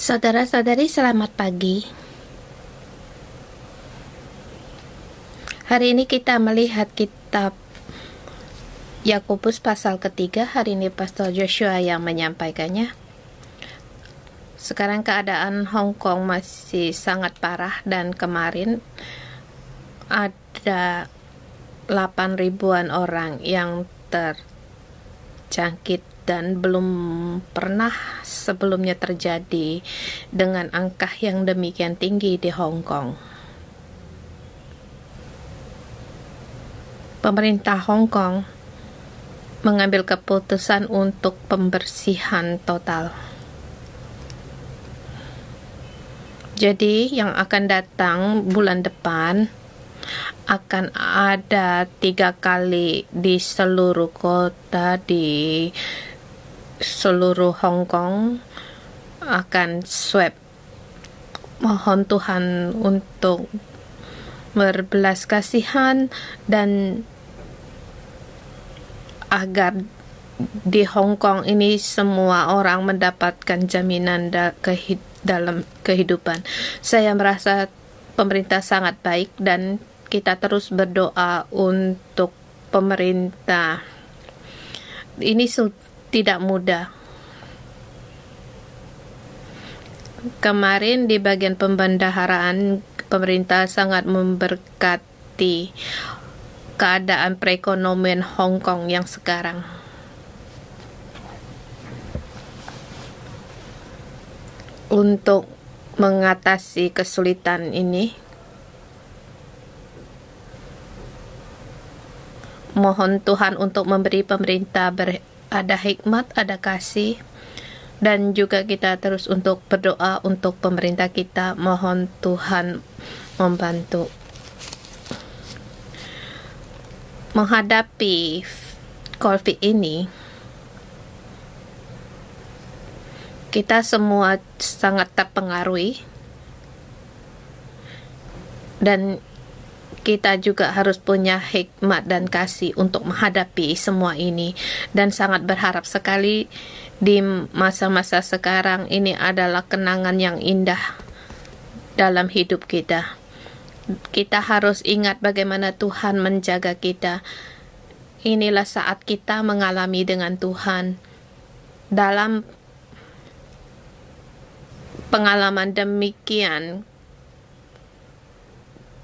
Saudara-saudari, selamat pagi. Hari ini kita melihat kitab Yakobus pasal ketiga. Hari ini Pastor Joshua yang menyampaikannya. Sekarang keadaan Hong Kong masih sangat parah dan kemarin ada 8.000-an orang yang terjangkit dan belum pernah sebelumnya terjadi dengan angka yang demikian tinggi di Hong Kong. Pemerintah Hong Kong mengambil keputusan untuk pembersihan total. Jadi yang akan datang bulan depan akan ada 3 kali di seluruh kota di seluruh Hong Kong akan swab. Mohon Tuhan untuk berbelas kasihan dan agar di Hong Kong ini semua orang mendapatkan jaminan dalam kehidupan. Saya merasa pemerintah sangat baik dan kita terus berdoa untuk pemerintah. Ini tidak mudah. Kemarin di bagian pembendaharaan, pemerintah sangat memberkati keadaan perekonomian Hong Kong yang sekarang. Untuk mengatasi kesulitan ini, mohon Tuhan untuk memberi pemerintah ada hikmat, ada kasih, dan juga kita terus untuk berdoa untuk pemerintah kita. Mohon Tuhan membantu. Menghadapi COVID ini, kita semua sangat terpengaruhi dan kita juga harus punya hikmat dan kasih untuk menghadapi semua ini, dan sangat berharap sekali di masa-masa sekarang ini adalah kenangan yang indah dalam hidup kita. Kita harus ingat bagaimana Tuhan menjaga kita. Inilah saat kita mengalami dengan Tuhan. Dalam pengalaman demikian,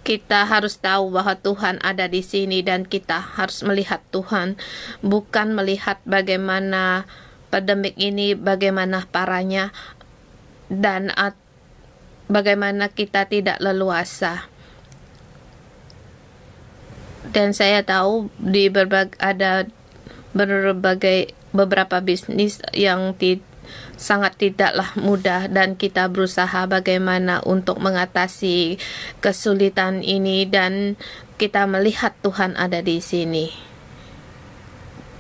kita harus tahu bahwa Tuhan ada di sini dan kita harus melihat Tuhan, bukan melihat bagaimana pandemik ini, bagaimana parahnya, dan bagaimana kita tidak leluasa. Dan saya tahu di beberapa bisnis yang sangat tidaklah mudah, dan kita berusaha bagaimana untuk mengatasi kesulitan ini, dan kita melihat Tuhan ada di sini.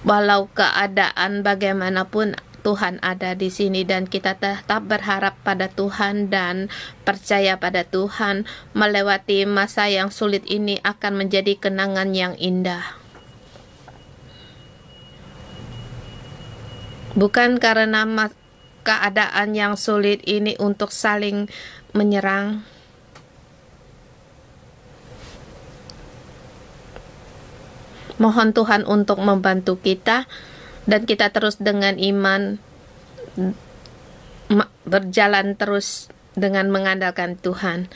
Walau keadaan bagaimanapun, Tuhan ada di sini, dan kita tetap berharap pada Tuhan dan percaya pada Tuhan. Melewati masa yang sulit ini akan menjadi kenangan yang indah. Bukan karena keadaan yang sulit ini untuk saling menyerang. Mohon Tuhan untuk membantu kita, dan kita terus dengan iman berjalan terus dengan mengandalkan Tuhan.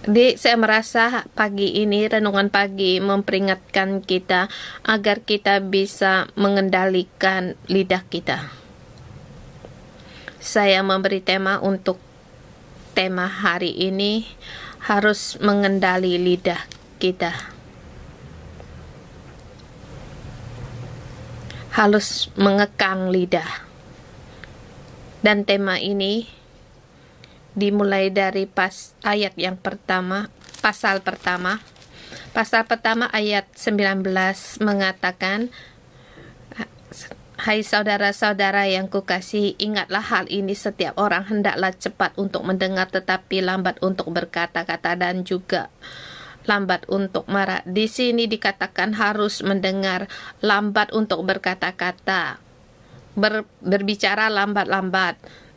Saya merasa pagi ini, renungan pagi memperingatkan kita agar kita bisa mengendalikan lidah kita. Saya memberi tema untuk tema hari ini, harus mengendali lidah kita. Harus mengekang lidah. Dan tema ini dimulai dari ayat yang pertama, pasal pertama. Pasal pertama ayat 19 mengatakan, "Hai saudara-saudara yang kukasihi, ingatlah hal ini, setiap orang hendaklah cepat untuk mendengar tetapi lambat untuk berkata-kata dan juga lambat untuk marah." Di sini dikatakan harus mendengar, lambat untuk berkata-kata. Berbicara lambat-lambat.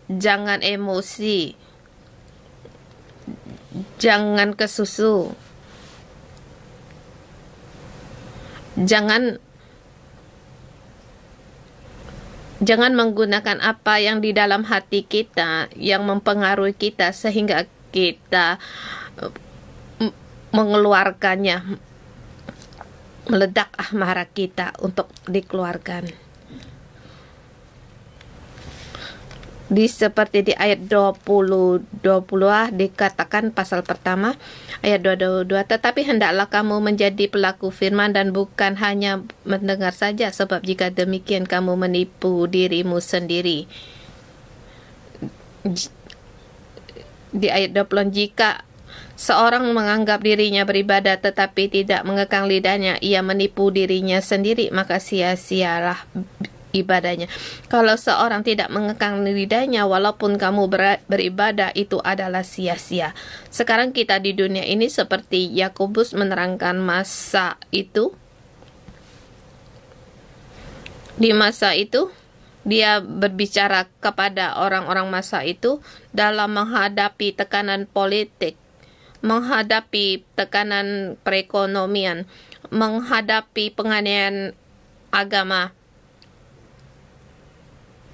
jangan emosi, jangan kesusu, jangan menggunakan apa yang di dalam hati kita yang mempengaruhi kita sehingga kita mengeluarkannya, meledak amarah kita untuk dikeluarkan. Seperti di ayat 20 dikatakan pasal pertama ayat 22, tetapi hendaklah kamu menjadi pelaku firman dan bukan hanya mendengar saja, sebab jika demikian kamu menipu dirimu sendiri. Di ayat 20, jika seorang menganggap dirinya beribadah tetapi tidak mengekang lidahnya, ia menipu dirinya sendiri, maka sia-sialah ibadahnya. Kalau seorang tidak mengekang lidahnya, walaupun kamu beribadah, itu adalah sia-sia. Sekarang kita di dunia ini seperti Yakobus menerangkan masa itu. Di masa itu, dia berbicara kepada orang-orang masa itu dalam menghadapi tekanan politik, menghadapi tekanan perekonomian, menghadapi penganiayaan agama,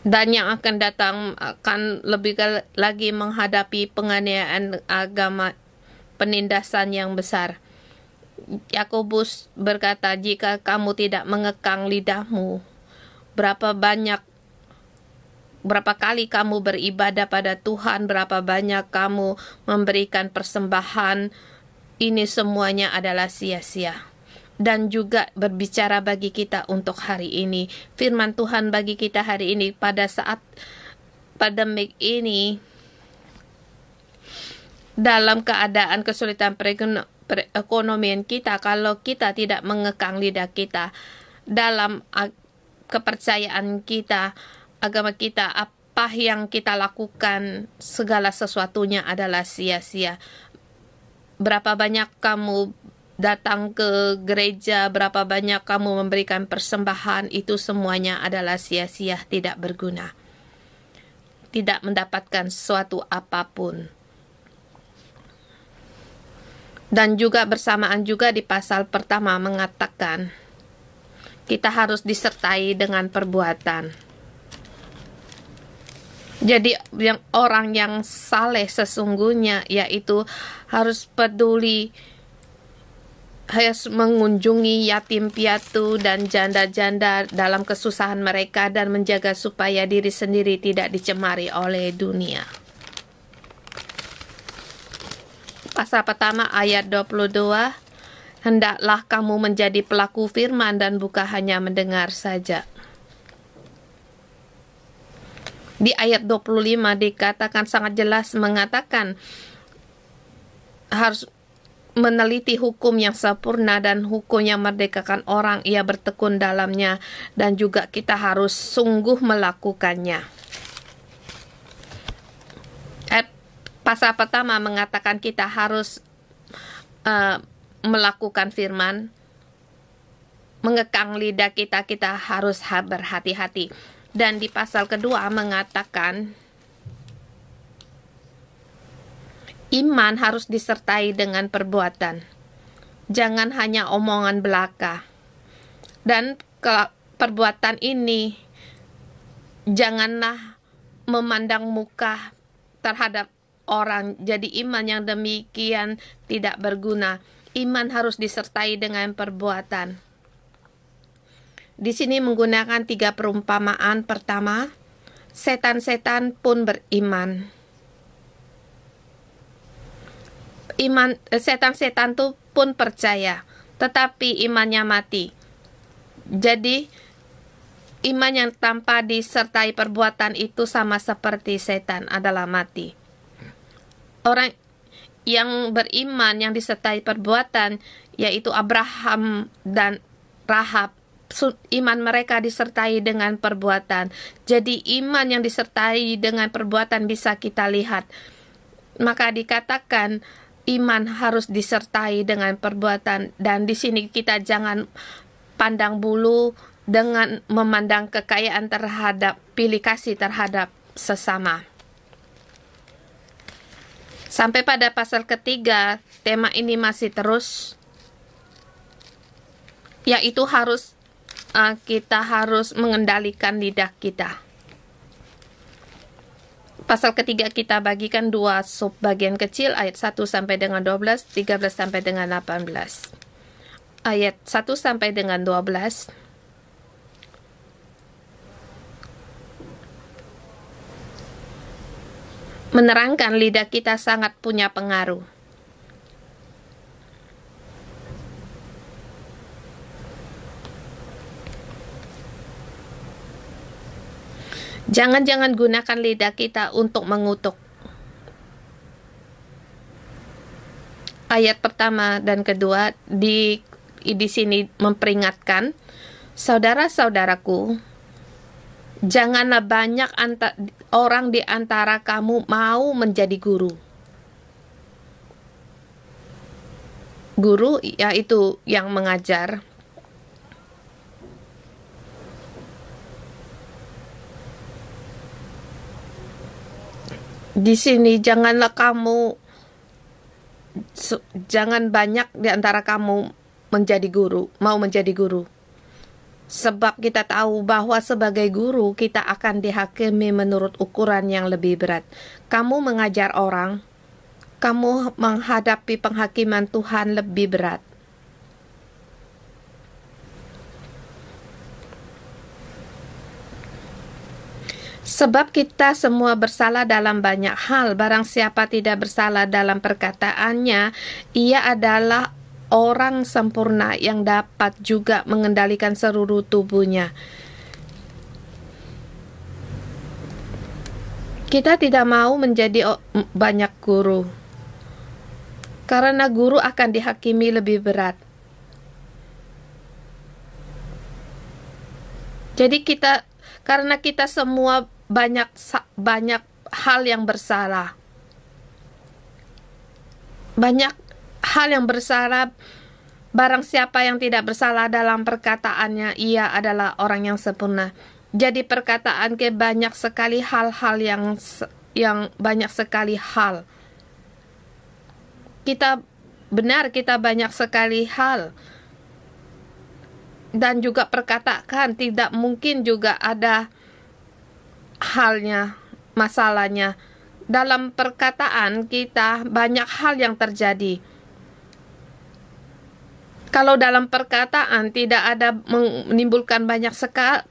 dan yang akan datang akan lebih lagi menghadapi penganiayaan agama, penindasan yang besar. Yakobus berkata, jika kamu tidak mengekang lidahmu, berapa kali kamu beribadah pada Tuhan, berapa banyak kamu memberikan persembahan, ini semuanya adalah sia-sia. Dan juga berbicara bagi kita untuk hari ini, firman Tuhan bagi kita hari ini pada saat pandemik ini, dalam keadaan kesulitan perekonomian kita, kalau kita tidak mengekang lidah kita dalam kepercayaan kita, agama kita, apa yang kita lakukan, segala sesuatunya adalah sia-sia. Berapa banyak kamu datang ke gereja, berapa banyak kamu memberikan persembahan, itu semuanya adalah sia-sia, tidak berguna, tidak mendapatkan sesuatu apapun. Dan juga bersamaan juga di pasal pertama mengatakan kita harus disertai dengan perbuatan. Jadi orang yang saleh sesungguhnya yaitu harus peduli, harus mengunjungi yatim piatu dan janda-janda dalam kesusahan mereka dan menjaga supaya diri sendiri tidak dicemari oleh dunia. Pasal pertama ayat 22, hendaklah kamu menjadi pelaku firman dan bukan hanya mendengar saja. Di ayat 25 dikatakan sangat jelas mengatakan harus meneliti hukum yang sempurna dan hukum yang merdekakan orang, ia bertekun dalamnya, dan juga kita harus sungguh melakukannya. Pasal pertama mengatakan kita harus melakukan firman, mengekang lidah kita, kita harus berhati-hati. Dan di pasal kedua mengatakan iman harus disertai dengan perbuatan. Jangan hanya omongan belaka. Dan perbuatan ini janganlah memandang muka terhadap orang. Jadi iman yang demikian tidak berguna. Iman harus disertai dengan perbuatan. Di sini menggunakan 3 perumpamaan. Pertama, setan-setan pun beriman. Setan-setan itu pun percaya, tetapi imannya mati. Jadi iman yang tanpa disertai perbuatan itu sama seperti setan, adalah mati. Orang yang beriman yang disertai perbuatan, yaitu Abraham dan Rahab, iman mereka disertai dengan perbuatan. Jadi iman yang disertai dengan perbuatan bisa kita lihat. Maka dikatakan iman harus disertai dengan perbuatan. Dan di sini kita jangan pandang bulu dengan memandang kekayaan terhadap pilih kasih terhadap sesama. Sampai pada pasal ketiga, tema ini masih terus, yaitu kita harus mengendalikan lidah kita. Pasal ketiga kita bagikan dua sub bagian kecil, ayat 1 sampai dengan 12, 13 sampai dengan 18. Ayat 1 sampai dengan 12. Menerangkan lidah kita sangat punya pengaruh. Jangan-jangan gunakan lidah kita untuk mengutuk. Ayat pertama dan kedua di sini memperingatkan, saudara-saudaraku, janganlah banyak orang di antara kamu mau menjadi guru. Guru yaitu yang mengajar. Di sini jangan banyak di antara kamu mau menjadi guru. Sebab kita tahu bahwa sebagai guru kita akan dihakimi menurut ukuran yang lebih berat. Kamu mengajar orang, kamu menghadapi penghakiman Tuhan lebih berat. Sebab kita semua bersalah dalam banyak hal. Barang siapa tidak bersalah dalam perkataannya, ia adalah orang sempurna yang dapat juga mengendalikan seluruh tubuhnya. Kita tidak mau menjadi banyak guru, karena guru akan dihakimi lebih berat. Jadi karena kita semua banyak hal yang bersalah. Banyak hal yang bersalah. Barang siapa yang tidak bersalah dalam perkataannya, ia adalah orang yang sempurna. Jadi perkataan banyak sekali hal-hal yang banyak sekali hal. Kita banyak sekali hal. Dan juga perkataan tidak mungkin juga ada masalahnya. Dalam perkataan kita banyak hal yang terjadi. Kalau dalam perkataan tidak ada menimbulkan banyak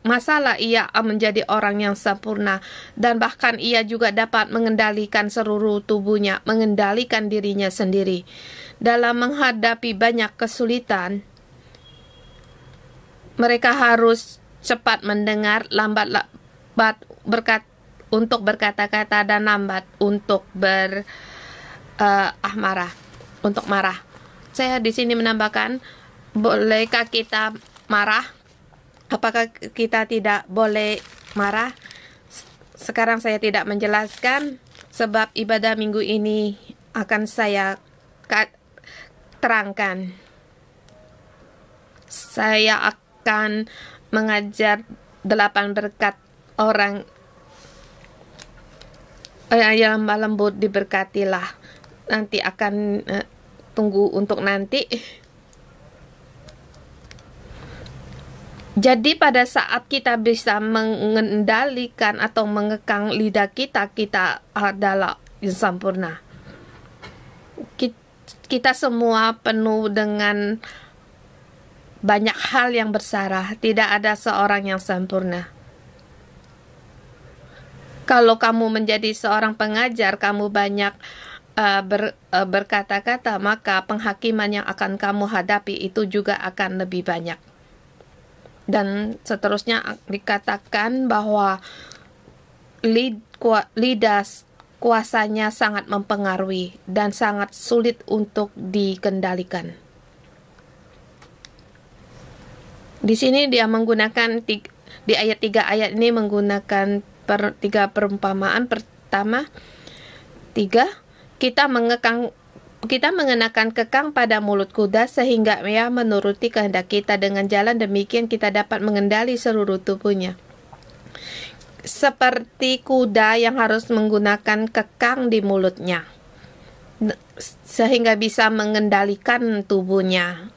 masalah, ia menjadi orang yang sempurna. Dan bahkan ia juga dapat mengendalikan seluruh tubuhnya, mengendalikan dirinya sendiri. Dalam menghadapi banyak kesulitan, mereka harus cepat mendengar, lambat untuk berkata-kata, dan lambat untuk marah. Saya di sini menambahkan, bolehkah kita marah? Apakah kita tidak boleh marah? Sekarang saya tidak menjelaskan, sebab ibadah minggu ini akan saya terangkan. Saya akan mengajar 8 berkat orang yang lemah lembut, diberkatilah. Nanti akan tunggu untuk nanti. Jadi pada saat kita bisa mengendalikan atau mengekang lidah kita adalah yang sempurna. Kita semua penuh dengan banyak hal yang bersalah. Tidak ada seorang yang sempurna. Kalau kamu menjadi seorang pengajar, kamu banyak berkata-kata, maka penghakiman yang akan kamu hadapi itu juga akan lebih banyak. Dan seterusnya dikatakan bahwa lidah kuasanya sangat mempengaruhi dan sangat sulit untuk dikendalikan. Di sini dia menggunakan di ayat 3 ayat ini menggunakan 3 perumpamaan. Pertama, 3, kita mengenakan kekang pada mulut kuda sehingga ia menuruti kehendak kita. Dengan jalan demikian kita dapat mengendali seluruh tubuhnya. Seperti kuda yang harus menggunakan kekang di mulutnya. sehingga bisa mengendalikan tubuhnya.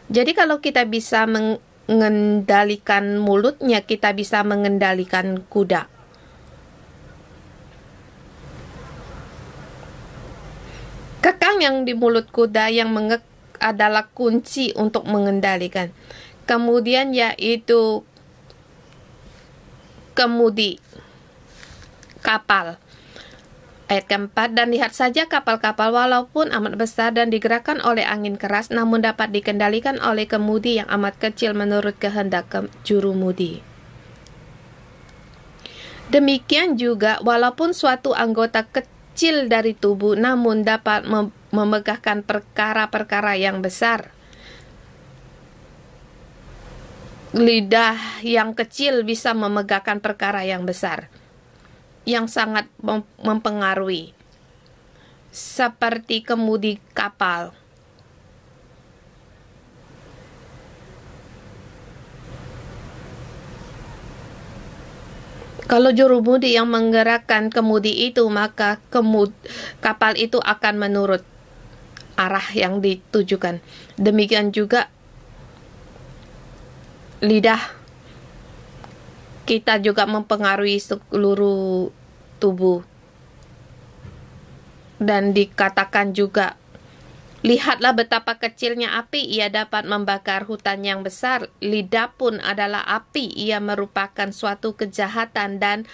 Jadi kalau kita bisa mengendalikan mulutnya, kita bisa mengendalikan kuda. Kekang yang di mulut kuda yang adalah kunci untuk mengendalikan. Kemudian yaitu kemudi kapal. Ayat keempat, dan lihat saja kapal-kapal walaupun amat besar dan digerakkan oleh angin keras, namun dapat dikendalikan oleh kemudi yang amat kecil menurut kehendak jurumudi. Demikian juga walaupun suatu anggota kecil dari tubuh namun dapat memegahkan perkara-perkara yang besar. Lidah yang kecil bisa memegahkan perkara yang besar, yang sangat mempengaruhi, seperti kemudi kapal. Kalau jurumudi yang menggerakkan kemudi itu, maka kapal itu akan menurut arah yang ditujukan. Demikian juga lidah kita juga mempengaruhi seluruh tubuh. Dan dikatakan juga, lihatlah betapa kecilnya api, ia dapat membakar hutan yang besar. Lidah pun adalah api, ia merupakan suatu kejahatan dan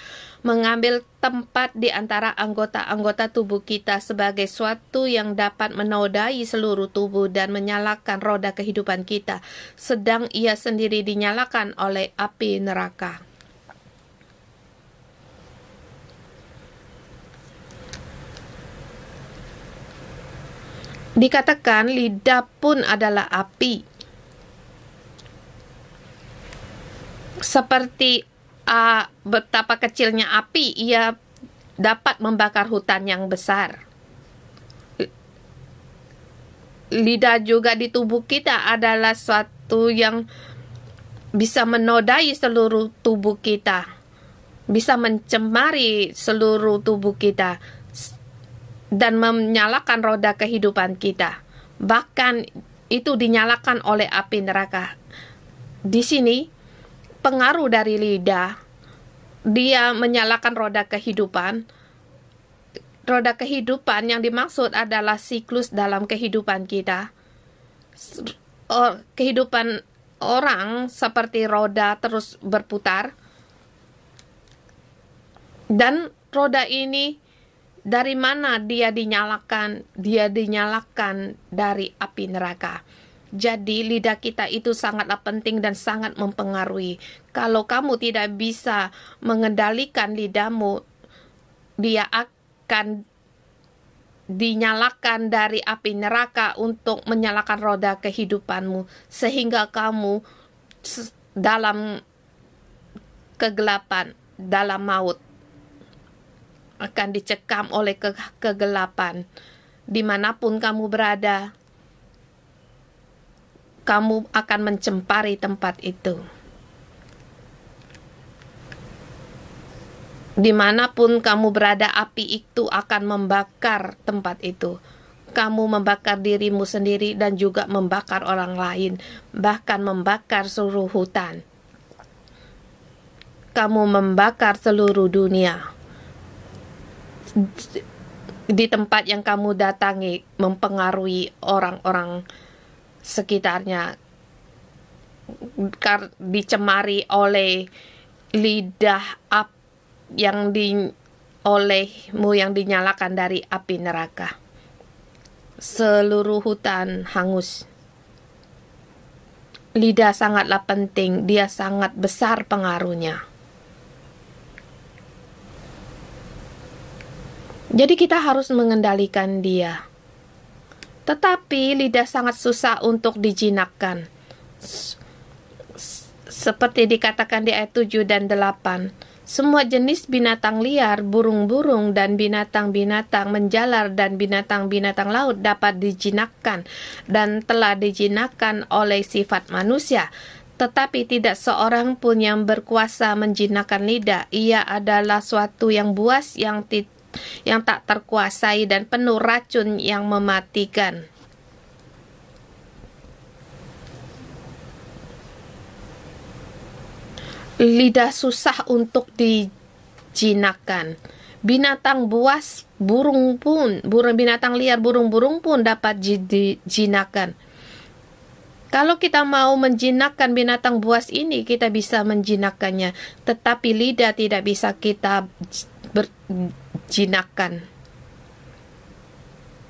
mengambil tempat di antara anggota-anggota tubuh kita sebagai suatu yang dapat menodai seluruh tubuh dan menyalakan roda kehidupan kita, sedang ia sendiri dinyalakan oleh api neraka. Dikatakan lidah pun adalah api. Seperti betapa kecilnya api, ia dapat membakar hutan yang besar. Lidah juga di tubuh kita adalah suatu yang bisa menodai seluruh tubuh kita, bisa mencemari seluruh tubuh kita, dan menyalakan roda kehidupan kita. Bahkan itu dinyalakan oleh api neraka. Di sini pengaruh dari lidah, dia menyalakan roda kehidupan. Roda kehidupan yang dimaksud adalah siklus dalam kehidupan kita. Kehidupan orang seperti roda terus berputar. Dan roda ini, dari mana dia dinyalakan? Dia dinyalakan dari api neraka. Jadi lidah kita itu sangatlah penting dan sangat mempengaruhi. Kalau kamu tidak bisa mengendalikan lidahmu, dia akan dinyalakan dari api neraka untuk menyalakan roda kehidupanmu, sehingga kamu dalam kegelapan, dalam maut, akan dicekam oleh kegelapan. Dimanapun kamu berada, kamu akan mencempari tempat itu. Dimanapun kamu berada, api itu akan membakar tempat itu. Kamu membakar dirimu sendiri dan juga membakar orang lain, bahkan membakar seluruh hutan. Kamu membakar seluruh dunia. Di tempat yang kamu datangi, mempengaruhi orang-orang sekitarnya, dicemari oleh lidah yang olehmu yang dinyalakan dari api neraka. Seluruh hutan hangus. Lidah sangatlah penting, dia sangat besar pengaruhnya. Jadi kita harus mengendalikan dia. Tetapi lidah sangat susah untuk dijinakkan. Seperti dikatakan di ayat 7 dan 8. Semua jenis binatang liar, burung-burung dan binatang-binatang menjalar dan binatang-binatang laut dapat dijinakkan dan telah dijinakkan oleh sifat manusia. Tetapi tidak seorang pun yang berkuasa menjinakkan lidah. Ia adalah suatu yang buas yang yang tak terkuasai dan penuh racun yang mematikan. Lidah susah untuk dijinakkan. Binatang buas, binatang liar, burung-burung pun dapat dijinakkan. Kalau kita mau menjinakkan binatang buas ini, kita bisa menjinakkannya. Tetapi lidah tidak bisa kita berjinakkan.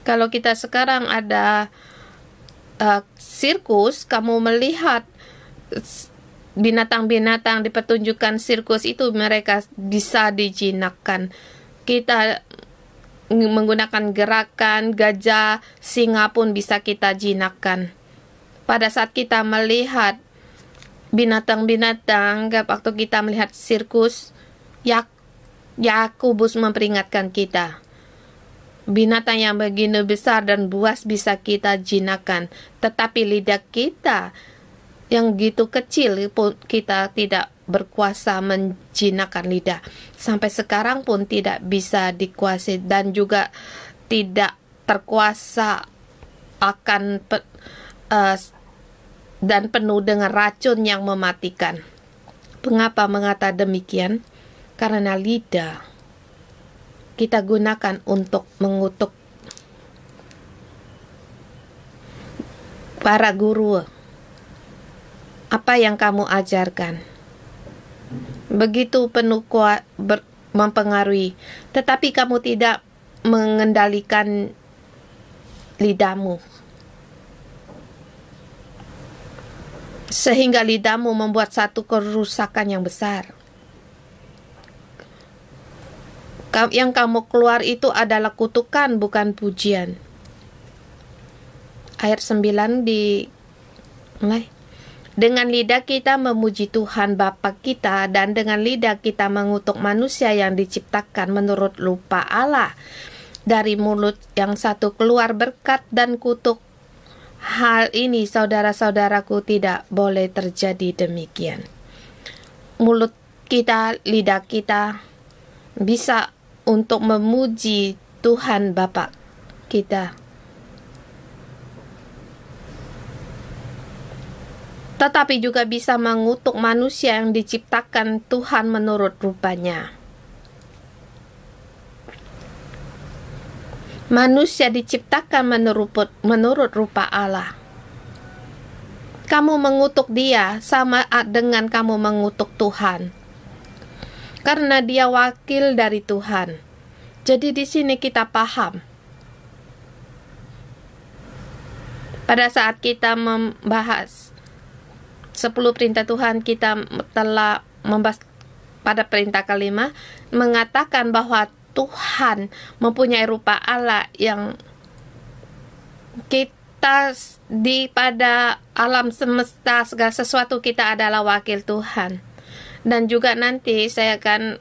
Kalau kita sekarang ada sirkus, kamu melihat binatang-binatang di pertunjukan sirkus itu, mereka bisa dijinakkan. Kita menggunakan gerakan gajah, singa pun bisa kita jinakkan. Pada saat kita melihat binatang-binatang, waktu kita melihat sirkus, Yakobus memperingatkan kita. Binatang yang begini besar dan buas bisa kita jinakkan, tetapi lidah kita yang gitu kecil pun kita tidak berkuasa menjinakkan lidah. Sampai sekarang pun tidak bisa dikuasai dan juga tidak terkuasa akan dan penuh dengan racun yang mematikan. Mengapa mengata demikian? Karena lidah kita gunakan untuk mengutuk para guru. Apa yang kamu ajarkan begitu penuh mempengaruhi, tetapi kamu tidak mengendalikan lidahmu, sehingga lidahmu membuat satu kerusakan yang besar. Yang kamu keluar itu adalah kutukan, bukan pujian. Ayat 9 mulai. Dengan lidah kita memuji Tuhan Bapa kita, dan dengan lidah kita mengutuk manusia yang diciptakan menurut rupa Allah. Dari mulut yang satu keluar berkat dan kutuk. Hal ini, saudara-saudaraku, tidak boleh terjadi demikian. Mulut kita, lidah kita bisa untuk memuji Tuhan Bapa kita, tetapi juga bisa mengutuk manusia yang diciptakan Tuhan menurut rupanya. Manusia diciptakan menurut rupa Allah. Kamu mengutuk dia sama dengan kamu mengutuk Tuhan, karena dia wakil dari Tuhan. Jadi di sini kita paham. Pada saat kita membahas 10 perintah Tuhan, kita telah membahas pada perintah kelima, mengatakan bahwa Tuhan mempunyai rupa Allah yang kita pada alam semesta, segala sesuatu kita adalah wakil Tuhan. Dan juga nanti saya akan,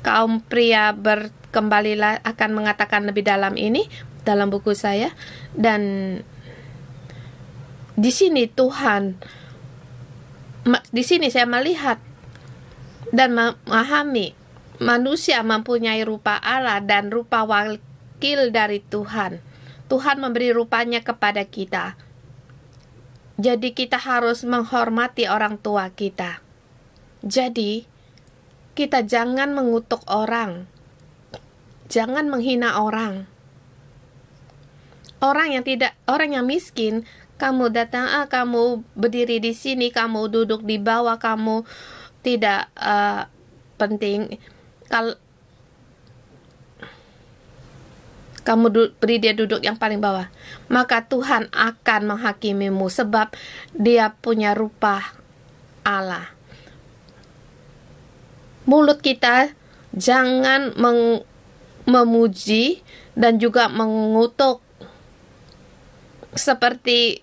kaum pria berkembalilah, akan mengatakan lebih dalam ini dalam buku saya. Dan di sini di sini saya melihat dan memahami manusia mempunyai rupa Allah dan rupa wakil dari Tuhan. Tuhan memberi rupanya kepada kita. Jadi kita harus menghormati orang tua kita. Jadi kita jangan mengutuk orang. Jangan menghina orang. Orang yang miskin, kamu datang, kamu berdiri di sini, kamu duduk di bawah, kamu tidak penting. Kalau kamu beri dia duduk yang paling bawah, maka Tuhan akan menghakimimu sebab dia punya rupa Allah. Mulut kita jangan memuji dan juga mengutuk seperti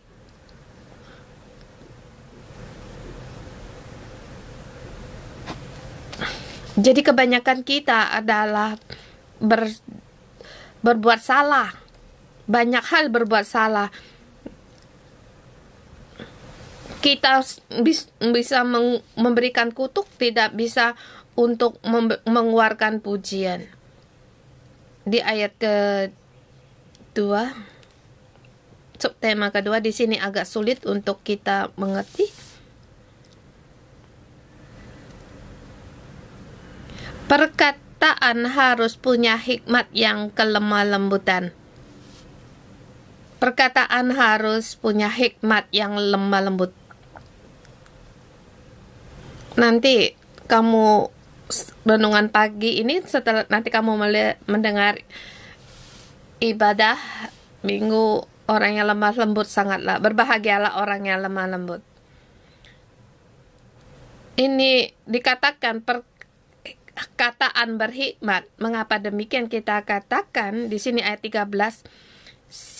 jadi kebanyakan kita adalah berbuat salah. Banyak hal berbuat salah. Kita bisa memberikan kutuk, tidak bisa untuk mengeluarkan pujian. di ayat kedua, subtema kedua di sini agak sulit untuk kita mengerti. Perkataan harus punya hikmat yang kelemah lembutan. Perkataan harus punya hikmat yang lemah lembut. Nanti kamu renungan pagi ini, setelah nanti kamu mendengar ibadah minggu, orang yang lemah lembut sangatlah berbahagialah orang yang lemah lembut. Ini dikatakan perkataan berhikmat. Mengapa demikian kita katakan di sini ayat 13?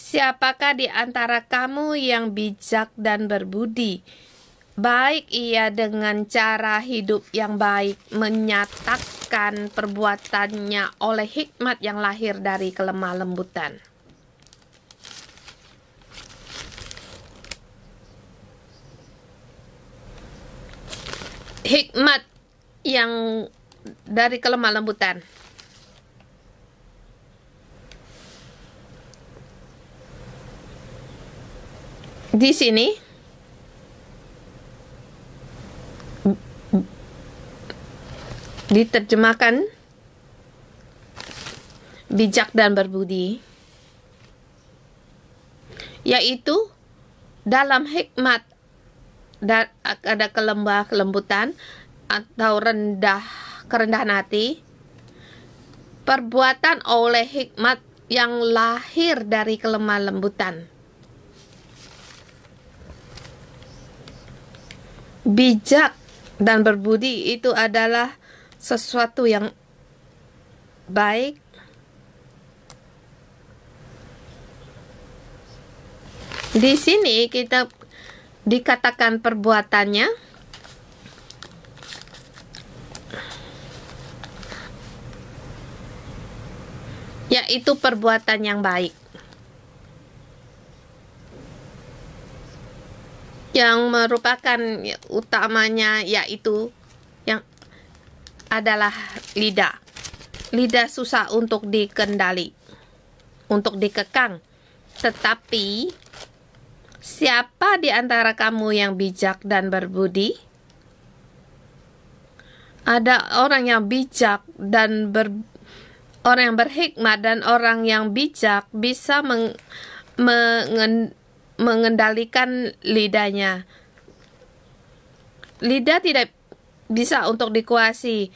Siapakah di antara kamu yang bijak dan berbudi? Baik ia dengan cara hidup yang baik menyatakan perbuatannya oleh hikmat yang lahir dari kelemah lembutan. Hikmat yang dari kelemah lembutan. Di sini diterjemahkan bijak dan berbudi, yaitu dalam hikmat ada kelemah lembutan atau kerendahan hati, perbuatan oleh hikmat yang lahir dari kelemah lembutan. Bijak dan berbudi itu adalah sesuatu yang baik, di sini kita dikatakan perbuatannya yaitu perbuatan yang baik, yang merupakan utamanya yaitu yang adalah lidah. Lidah susah untuk dikendali, untuk dikekang. Tetapi siapa di antara kamu yang bijak dan berbudi? Ada orang yang bijak dan orang yang berhikmat, dan orang yang bijak bisa mengendalikan lidahnya. Lidah tidak bisa untuk dikuasai,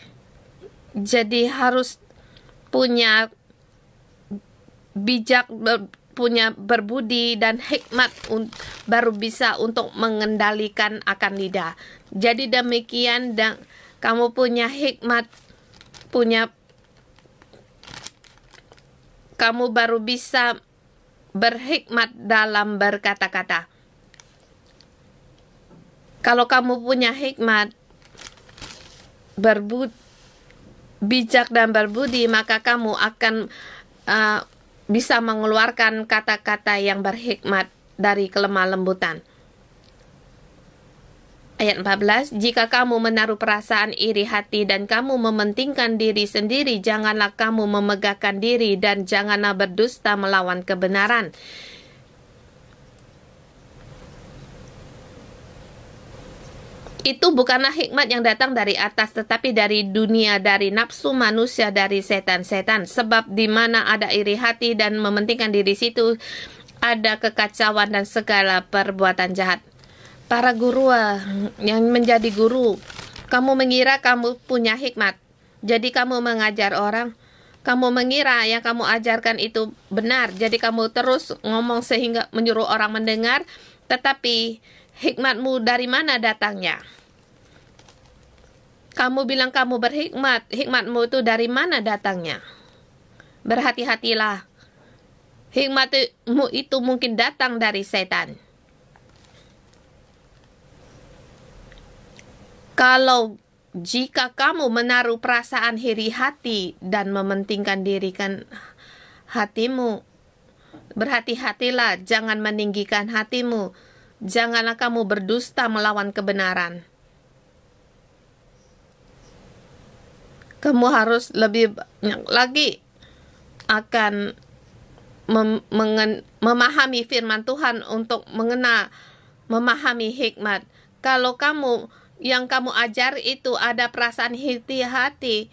jadi harus punya bijak, punya berbudi dan hikmat baru bisa untuk mengendalikan akan lidah. Jadi demikian, dan kamu punya hikmat, kamu baru bisa berhikmat dalam berkata-kata. Kalau kamu punya hikmat, bijak dan berbudi, maka kamu akan bisa mengeluarkan kata-kata yang berhikmat dari kelemah lembutan. Ayat 14, jika kamu menaruh perasaan iri hati dan kamu mementingkan diri sendiri, janganlah kamu memegahkan diri dan janganlah berdusta melawan kebenaran. Itu bukanlah hikmat yang datang dari atas, tetapi dari dunia, dari nafsu manusia, dari setan-setan. Sebab di mana ada iri hati dan mementingkan diri, situ ada kekacauan dan segala perbuatan jahat. Para guru yang menjadi guru, kamu mengira kamu punya hikmat. Jadi kamu mengajar orang, kamu mengira yang kamu ajarkan itu benar. Jadi kamu terus ngomong sehingga menyuruh orang mendengar, tetapi hikmatmu dari mana datangnya? Kamu bilang kamu berhikmat, hikmatmu itu dari mana datangnya? Berhati-hatilah. Hikmatmu itu mungkin datang dari setan. Kalau jika kamu menaruh perasaan iri hati dan mementingkan diri kan hatimu, berhati-hatilah, jangan meninggikan hatimu. Janganlah kamu berdusta melawan kebenaran. Kamu harus lebih banyak lagi akan memahami firman Tuhan untuk memahami hikmat. Kalau yang kamu ajar itu ada perasaan hati-hati,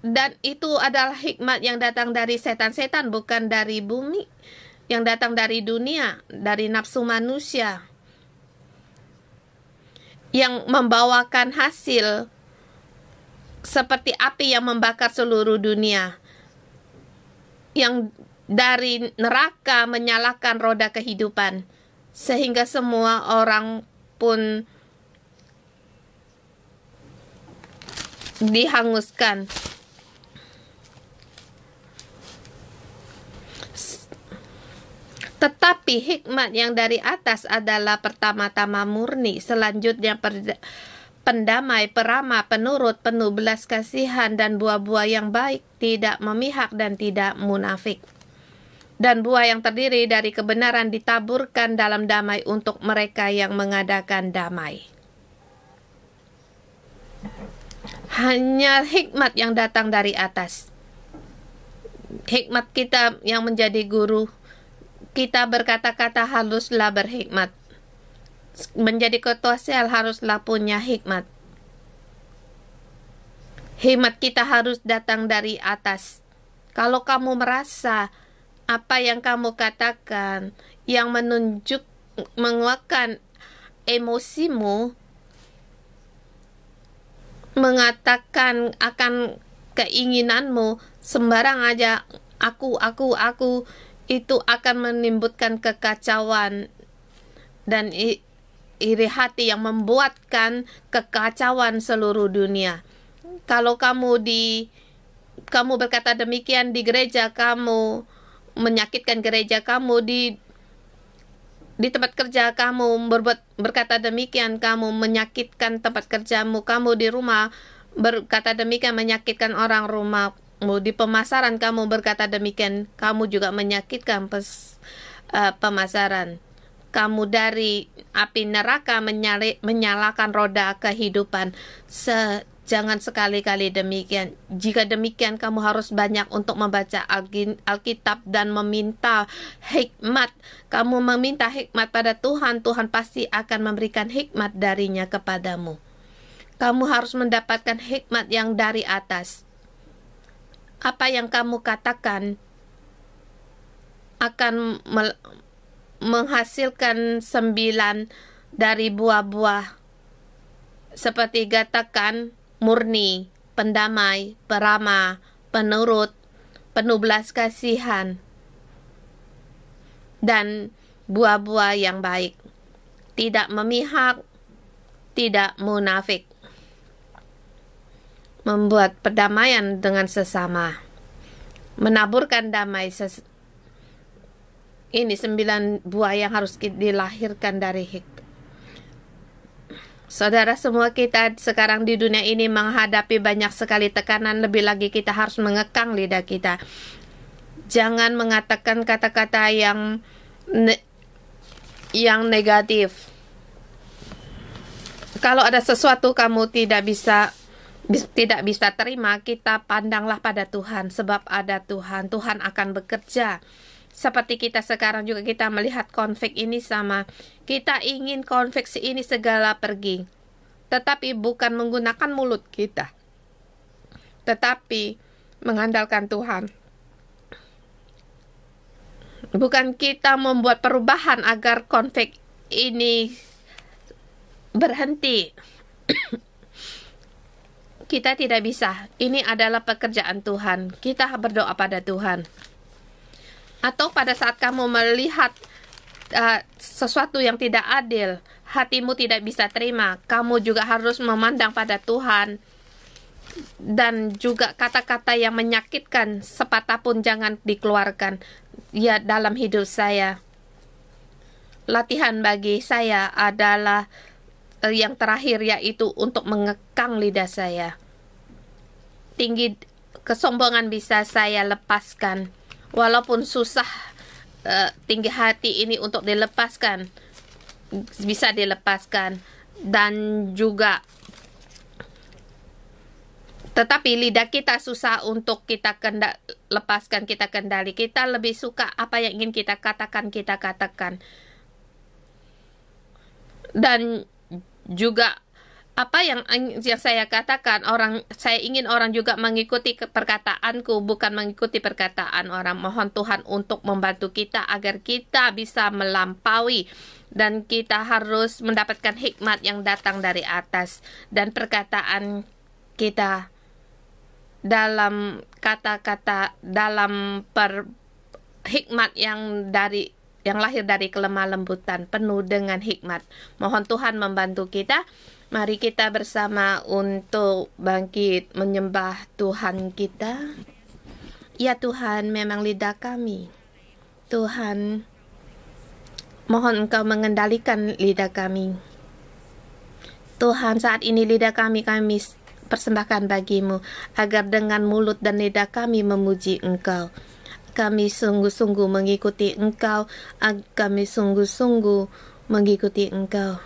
dan itu adalah hikmat yang datang dari setan-setan, bukan dari bumi, yang datang dari dunia, dari nafsu manusia, yang membawakan hasil seperti api yang membakar seluruh dunia, yang dari neraka menyalakan roda kehidupan, sehingga semua orang pun dihanguskan. Tetapi hikmat yang dari atas adalah pertama-tama murni, selanjutnya pendamai, peramah, penurut, penuh belas kasihan, dan buah-buah yang baik, tidak memihak dan tidak munafik. Dan buah yang terdiri dari kebenaran ditaburkan dalam damai untuk mereka yang mengadakan damai. Hanya hikmat yang datang dari atas. Hikmat kita yang menjadi guru. Kita berkata-kata haluslah berhikmat. Menjadi ketua sel haruslah punya hikmat. Hikmat kita harus datang dari atas. Kalau kamu merasa apa yang kamu katakan yang menguatkan emosimu, mengatakan akan keinginanmu sembarang aja, aku, itu akan menimbulkan kekacauan dan iri hati yang membuatkan kekacauan seluruh dunia. Kalau kamu berkata demikian di gereja, kamu menyakitkan gereja kamu, di tempat kerja kamu berkata demikian, kamu menyakitkan tempat kerjamu, kamu di rumah berkata demikian, menyakitkan orang rumahmu, di pemasaran kamu berkata demikian, kamu juga menyakitkan pemasaran. Kamu dari api neraka menyalakan roda kehidupan. Jangan sekali-kali demikian. Jika demikian, kamu harus banyak untuk membaca Alkitab dan meminta hikmat. Kamu meminta hikmat pada Tuhan, Tuhan pasti akan memberikan hikmat darinya kepadamu. Kamu harus mendapatkan hikmat yang dari atas. Apa yang kamu katakan akan menghasilkan 9 dari buah-buah, seperti katakan murni, pendamai, peramah, penurut, penuh belas kasihan, dan buah-buah yang baik, tidak memihak, tidak munafik, membuat perdamaian dengan sesama, menaburkan damai. Ini 9 buah yang harus dilahirkan dari hikmat. Saudara, semua kita sekarang di dunia ini menghadapi banyak sekali tekanan, lebih lagi kita harus mengekang lidah kita. Jangan mengatakan kata-kata yang negatif. Kalau ada sesuatu kamu tidak bisa terima, kita pandanglah pada Tuhan, sebab ada Tuhan. Tuhan akan bekerja. Seperti kita sekarang juga, kita melihat konflik ini sama. Kita ingin konflik ini segala pergi. Tetapi bukan menggunakan mulut kita, tetapi mengandalkan Tuhan. Bukan kita membuat perubahan agar konflik ini berhenti. Kita tidak bisa. Ini adalah pekerjaan Tuhan. Kita berdoa pada Tuhan. Atau pada saat kamu melihat sesuatu yang tidak adil, hatimu tidak bisa terima, kamu juga harus memandang pada Tuhan. Dan juga kata-kata yang menyakitkan sepatah pun jangan dikeluarkan ya dalam hidup saya. Latihan bagi saya adalah yang terakhir, yaitu untuk mengekang lidah saya. Tinggi kesombongan bisa saya lepaskan. Walaupun susah, tinggi hati ini untuk dilepaskan, bisa dilepaskan. Dan juga Tetapi lidah kita susah untuk kita lepaskan, kita kendali. Kita lebih suka apa yang ingin kita katakan. Dan juga apa yang saya katakan, saya ingin orang juga mengikuti perkataanku, bukan mengikuti perkataan orang. Mohon Tuhan untuk membantu kita agar kita bisa melampaui, dan kita harus mendapatkan hikmat yang datang dari atas, dan perkataan kita dalam kata-kata, dalam hikmat yang lahir dari kelemah lembutan, penuh dengan hikmat. Mohon Tuhan membantu kita. Mari kita bersama untuk bangkit menyembah Tuhan kita. Ya Tuhan, memang lidah kami. Tuhan, mohon Engkau mengendalikan lidah kami. Tuhan, saat ini lidah kami persembahkan bagimu, agar dengan mulut dan lidah kami memuji Engkau. Kami sungguh-sungguh mengikuti Engkau, kami sungguh-sungguh mengikuti Engkau.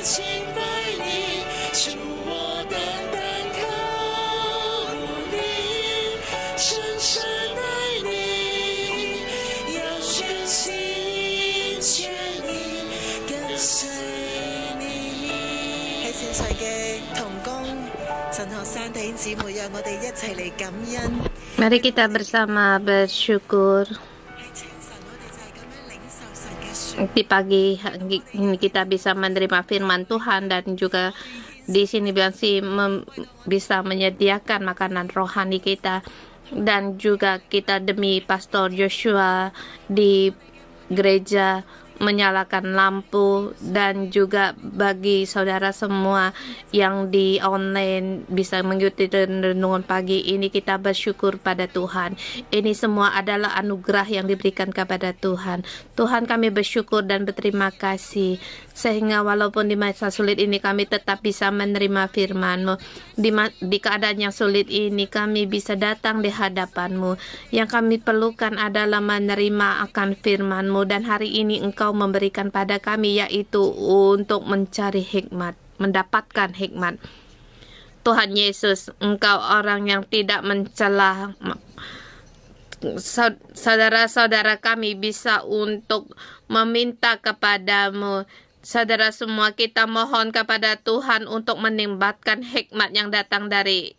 敬拜你，主我单单靠你，深深爱你，要全心全意跟隨你。喺線上嘅同工神學生弟兄姊妹，讓我哋一齊嚟感恩。 Mari kita bersama bersyukur. Di pagi ini kita bisa menerima firman Tuhan dan juga di sini bisa menyediakan makanan rohani kita, dan juga kita demi Pastor Joshua di gereja menyalakan lampu, dan juga bagi saudara semua yang di online bisa mengikuti renungan pagi ini, kita bersyukur pada Tuhan. Ini semua adalah anugerah yang diberikan kepada Tuhan. Tuhan, kami bersyukur dan berterima kasih sehingga walaupun di masa sulit ini kami tetap bisa menerima firman-Mu. Di keadaan yang sulit ini kami bisa datang di hadapan-Mu. Yang kami perlukan adalah menerima akan firman-Mu, dan hari ini Engkau memberikan pada kami, yaitu untuk mencari hikmat, mendapatkan hikmat. Tuhan Yesus, Engkau orang yang tidak mencela. Saudara-saudara kami bisa untuk meminta kepadamu. Saudara semua, kita mohon kepada Tuhan untuk menimbatkan hikmat yang datang dari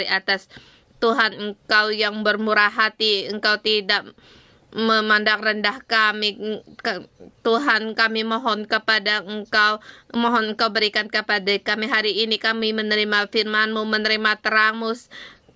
atas. Tuhan, Engkau yang bermurah hati, Engkau tidak memandang rendah kami. Tuhan, kami mohon kepada Engkau, mohon Engkau berikan kepada kami hari ini. Kami menerima firman-Mu, menerima terang-Mu.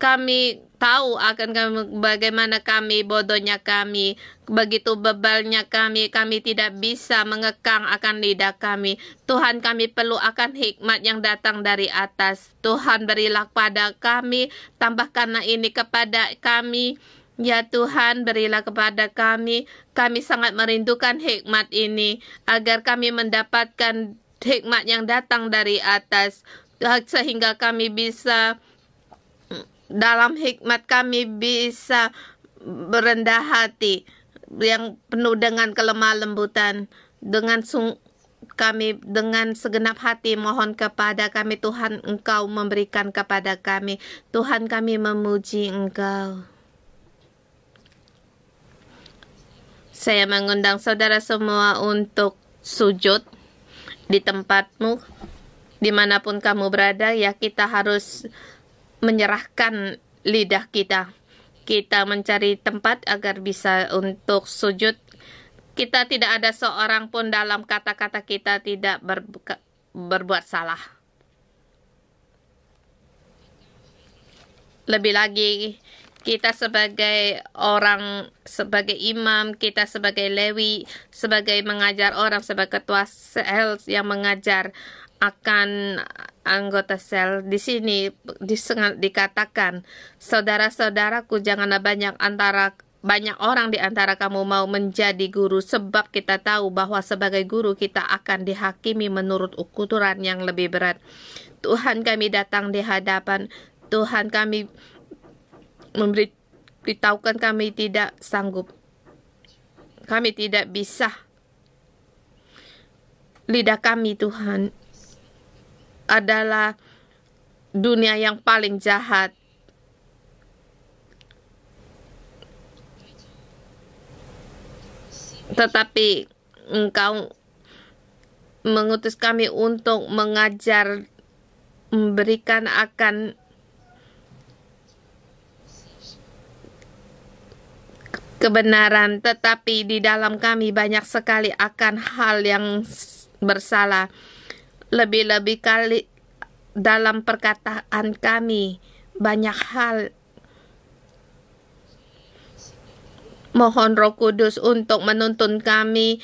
Kami tahu akan kami, bagaimana kami bodohnya kami, begitu bebalnya kami tidak bisa mengekang akan lidah kami. Tuhan, kami perlu akan hikmat yang datang dari atas. Tuhan, berilah pada kami, tambahkanlah ini kepada kami. Ya Tuhan, berilah kepada kami. Kami sangat merindukan hikmat ini, agar kami mendapatkan hikmat yang datang dari atas, sehingga kami bisa, dalam hikmat kami bisa berendah hati, yang penuh dengan kelemah lembutan. Kami dengan segenap hati mohon kepada kami, Tuhan, Engkau memberikan kepada kami. Tuhan, kami memuji Engkau. Saya mengundang saudara semua untuk sujud di tempatmu, dimanapun kamu berada. Ya, kita harus menyerahkan lidah kita. Kita mencari tempat agar bisa untuk sujud. Kita tidak ada seorang pun dalam kata-kata kita tidak berbuat salah. Lebih lagi, kita sebagai orang, sebagai imam, kita sebagai lewi, sebagai mengajar orang, sebagai ketua sel yang mengajar akan anggota sel. Di sini dikatakan, saudara-saudaraku, janganlah banyak orang di antara kamu mau menjadi guru, sebab kita tahu bahwa sebagai guru kita akan dihakimi menurut ukuran yang lebih berat. Tuhan, kami datang di hadapan Tuhan, kami memberitahukan kami tidak sanggup, kami tidak bisa. Lidah kami, Tuhan, adalah dunia yang paling jahat. Tetapi Engkau mengutus kami untuk mengajar, memberikan akan kebenaran, tetapi di dalam kami banyak sekali akan hal yang bersalah. Lebih-lebih kali dalam perkataan kami banyak hal. Mohon Roh Kudus untuk menuntun kami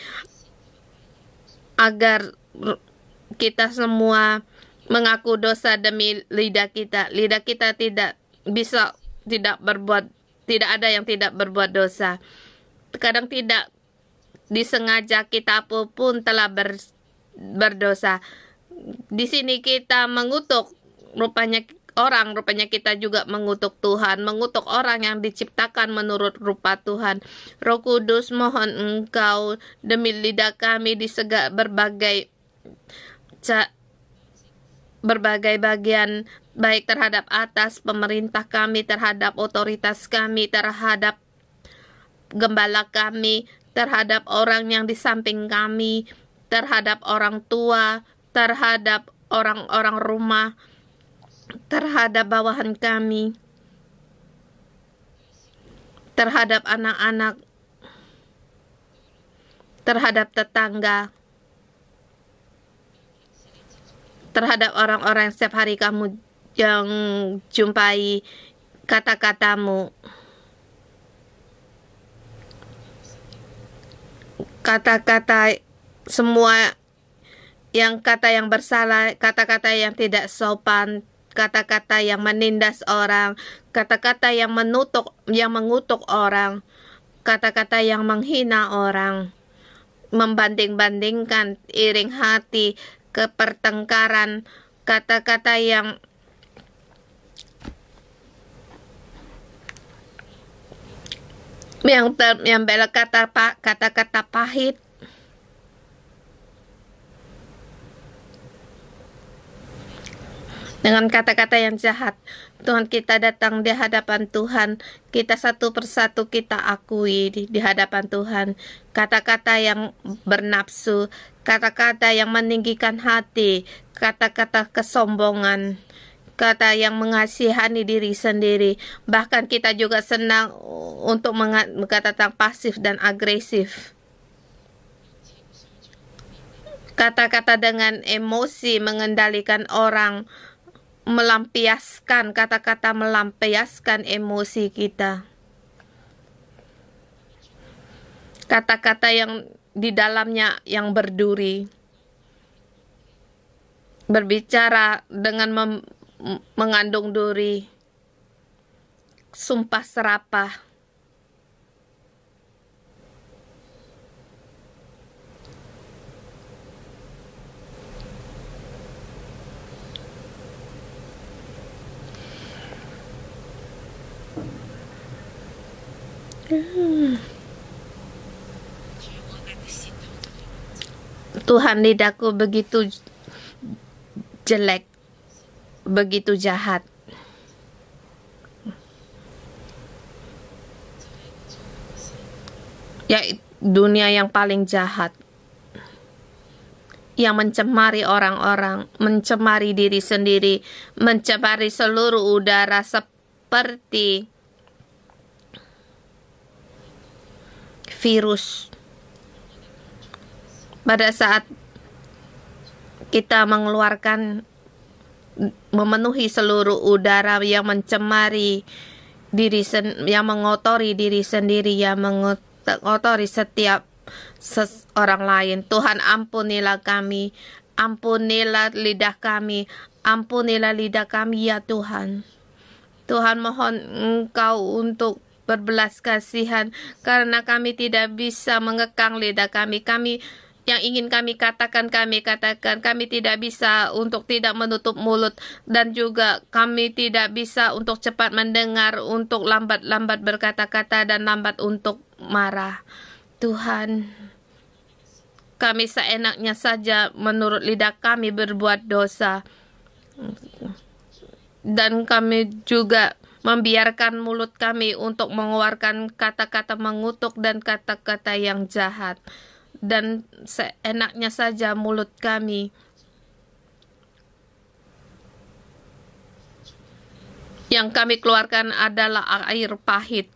agar kita semua mengaku dosa demi lidah kita. Lidah kita tidak ada yang tidak berbuat dosa. Kadang tidak disengaja kita pun telah berdosa. Di sini kita mengutuk rupanya kita juga mengutuk Tuhan, mengutuk orang yang diciptakan menurut rupa Tuhan. Roh Kudus, mohon Engkau demi lidah kami di berbagai berbagai bagian, baik terhadap atas pemerintah kami, terhadap otoritas kami, terhadap gembala kami, terhadap orang yang di samping kami, terhadap orang tua, terhadap orang-orang rumah, terhadap bawahan kami, terhadap anak-anak, terhadap tetangga, terhadap orang-orang yang setiap hari kamu yang jumpai kata-katamu, kata-kata semua yang kata yang bersalah, kata-kata yang tidak sopan, kata-kata yang menindas orang, kata-kata yang mengutuk orang, kata-kata yang menghina orang, membanding-bandingkan, iring hati, kepertengkaran, kata-kata yang bela kata-kata pahit, dengan kata-kata yang jahat. Tuhan, kita datang di hadapan Tuhan, kita satu persatu kita akui di hadapan Tuhan kata-kata yang bernafsu, kata-kata yang meninggikan hati, kata-kata kesombongan, kata yang mengasihani diri sendiri. Bahkan kita juga senang untuk berkata tentang pasif dan agresif. Kata-kata dengan emosi mengendalikan orang, melampiaskan kata-kata, melampiaskan emosi kita. Kata-kata yang di dalamnya yang berduri. Berbicara dengan mengandung duri. Sumpah serapah. Tuhan, lidahku begitu jelek, begitu jahat. Ya, dunia yang paling jahat, yang mencemari orang-orang, mencemari diri sendiri, mencemari seluruh udara seperti virus. Pada saat kita mengeluarkan, memenuhi seluruh udara yang mencemari diri, yang mengotori diri sendiri, yang mengotori setiap orang lain. Tuhan, ampunilah kami, ampunilah lidah kami, ampunilah lidah kami ya Tuhan. Tuhan, mohon Engkau untuk berbelas kasihan, karena kami tidak bisa mengekang lidah kami. Yang ingin kami katakan, kami tidak bisa untuk tidak menutup mulut, dan juga kami tidak bisa untuk cepat mendengar, untuk lambat-lambat berkata-kata, dan lambat untuk marah. Tuhan, kami seenaknya saja menurut lidah kami berbuat dosa, dan kami juga membiarkan mulut kami untuk mengeluarkan kata-kata mengutuk dan kata-kata yang jahat. Dan seenaknya saja mulut kami yang kami keluarkan adalah air pahit.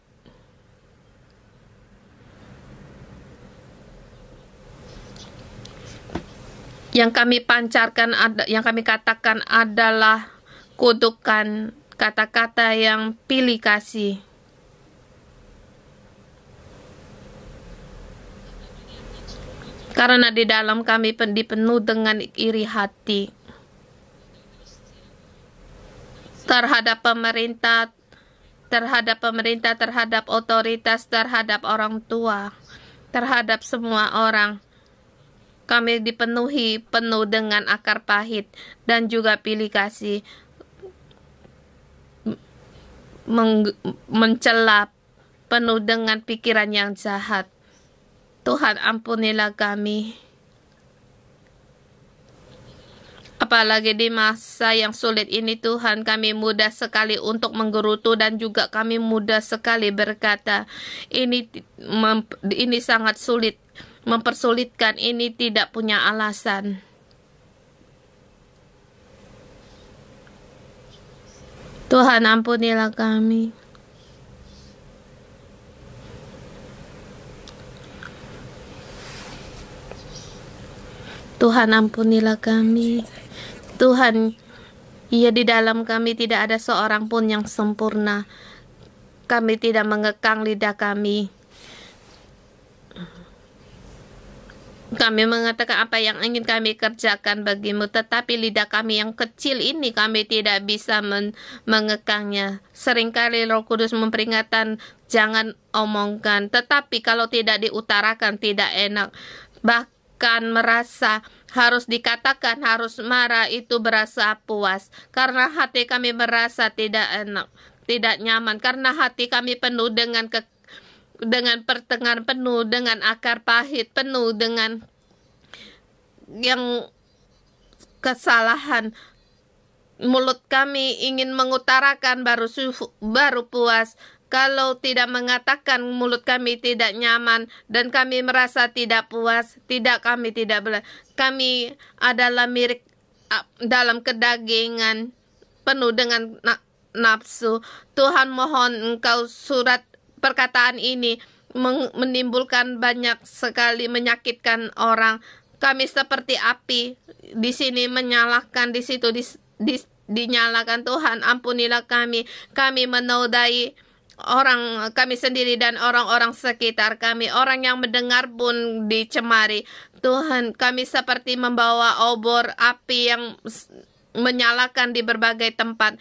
Yang kami pancarkan, yang kami katakan adalah kutukan, kata-kata yang pilih kasih. Karena di dalam kami dipenuh dengan iri hati terhadap pemerintah, terhadap otoritas, terhadap orang tua, terhadap semua orang. Kami dipenuhi penuh dengan akar pahit dan juga pilih kasih, mencela, penuh dengan pikiran yang jahat. Tuhan, ampunilah kami. Apalagi di masa yang sulit ini Tuhan, kami mudah sekali untuk menggerutu dan juga kami mudah sekali berkata, ini sangat sulit, mempersulitkan, ini tidak punya alasan. Tuhan, ampunilah kami. Tuhan, ampunilah kami. Tuhan, ya di dalam kami tidak ada seorang pun yang sempurna. Kami tidak mengekang lidah kami. Kami mengatakan apa yang ingin kami kerjakan bagimu, tetapi lidah kami yang kecil ini kami tidak bisa mengekangnya. Seringkali Roh Kudus memperingatkan, jangan omongkan, tetapi kalau tidak diutarakan tidak enak. Bahkan merasa harus dikatakan, harus marah, itu berasa puas. Karena hati kami merasa tidak enak, tidak nyaman. Karena hati kami penuh dengan pertengahan, penuh dengan akar pahit, penuh dengan yang kesalahan. Mulut kami ingin mengutarakan baru puas. Kalau tidak mengatakan, mulut kami tidak nyaman dan kami merasa tidak puas. Kami tidak boleh. Kami adalah mirip dalam kedagingan, penuh dengan nafsu. Tuhan, mohon Engkau surat perkataan ini menimbulkan banyak sekali menyakitkan orang. Kami seperti api di sini menyalakan, di situ dinyalakan. Tuhan, ampunilah kami. Kami menodai orang kami sendiri dan orang-orang sekitar kami. Orang yang mendengar pun dicemari. Tuhan, kami seperti membawa obor api yang menyalakan di berbagai tempat.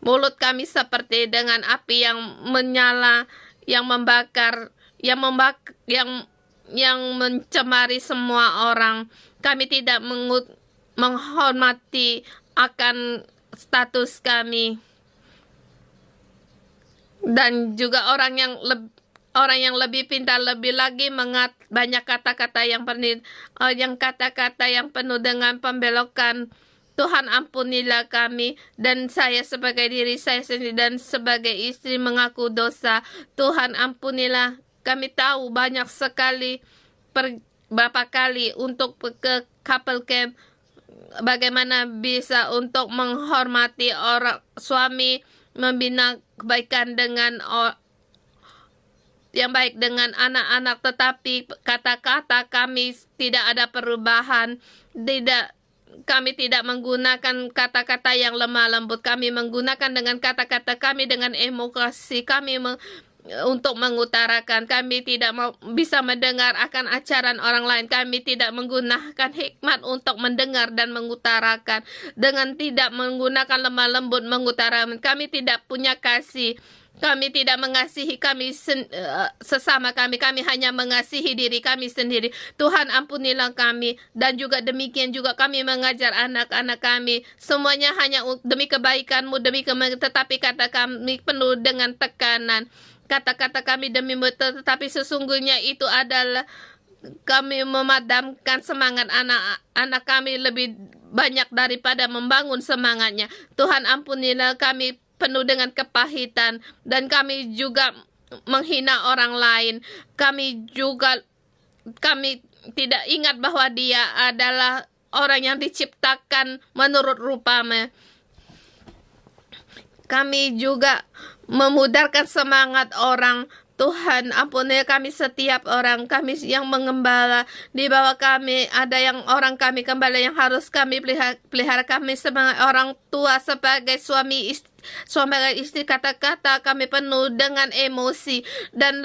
Mulut kami seperti dengan api yang menyala, yang membakar, yang mencemari semua orang. Kami tidak menghormati akan status kami. Dan juga orang yang lebih pintar, lebih lagi banyak kata-kata yang penuh dengan pembelokan. Tuhan, ampunilah kami, dan saya sebagai diri saya sendiri dan sebagai istri mengaku dosa. Tuhan, ampunilah. Kami tahu banyak sekali beberapa kali untuk ke couple camp, bagaimana bisa untuk menghormati orang suami, membina kebaikan dengan yang baik dengan anak-anak, tetapi kata-kata kami tidak ada perubahan. Kami tidak menggunakan kata-kata yang lemah lembut. Kami menggunakan dengan kata-kata kami dengan emosi kami untuk mengutarakan. Kami tidak bisa mendengar akan ajaran orang lain. Kami tidak menggunakan hikmat untuk mendengar dan mengutarakan. Dengan tidak menggunakan lemah lembut mengutarakan. Kami tidak punya kasih. Kami tidak mengasihi sesama kami. Kami hanya mengasihi diri kami sendiri. Tuhan, ampunilah kami. Dan juga demikian juga kami mengajar anak-anak kami. Semuanya hanya demi kebaikan-Mu, tetapi kata kami penuh dengan tekanan. Kata-kata kami demi-Mu, tetapi sesungguhnya itu adalah kami memadamkan semangat anak-anak kami lebih banyak daripada membangun semangatnya. Tuhan, ampunilah kami penuh dengan kepahitan, dan kami juga menghina orang lain. Kami tidak ingat bahwa dia adalah orang yang diciptakan menurut rupanya. Kami juga memudarkan semangat orang. Tuhan, ampuni kami setiap orang kami yang mengembala. Di bawah kami ada orang kami gembala yang harus kami pelihara. Kami sebagai orang tua, sebagai suami istri, kata-kata kami penuh dengan emosi dan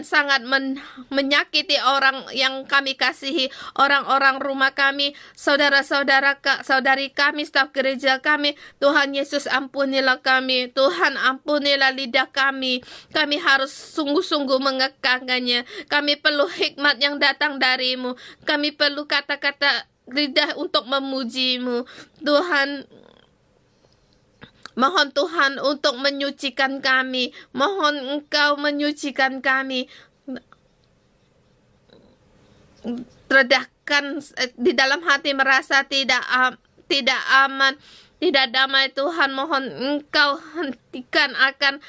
sangat menyakiti orang yang kami kasihi, orang-orang rumah kami, saudari kami, staf gereja kami. Tuhan Yesus, ampunilah kami. Tuhan, ampunilah lidah kami. Kami harus sungguh-sungguh mengekangkannya. Kami perlu hikmat yang datang darimu. Kami perlu kata-kata lidah untuk memujimu. Tuhan, mohon Tuhan untuk menyucikan kami. Mohon Engkau menyucikan kami. di dalam hati merasa tidak aman, tidak damai. Tuhan, mohon Engkau hentikan akan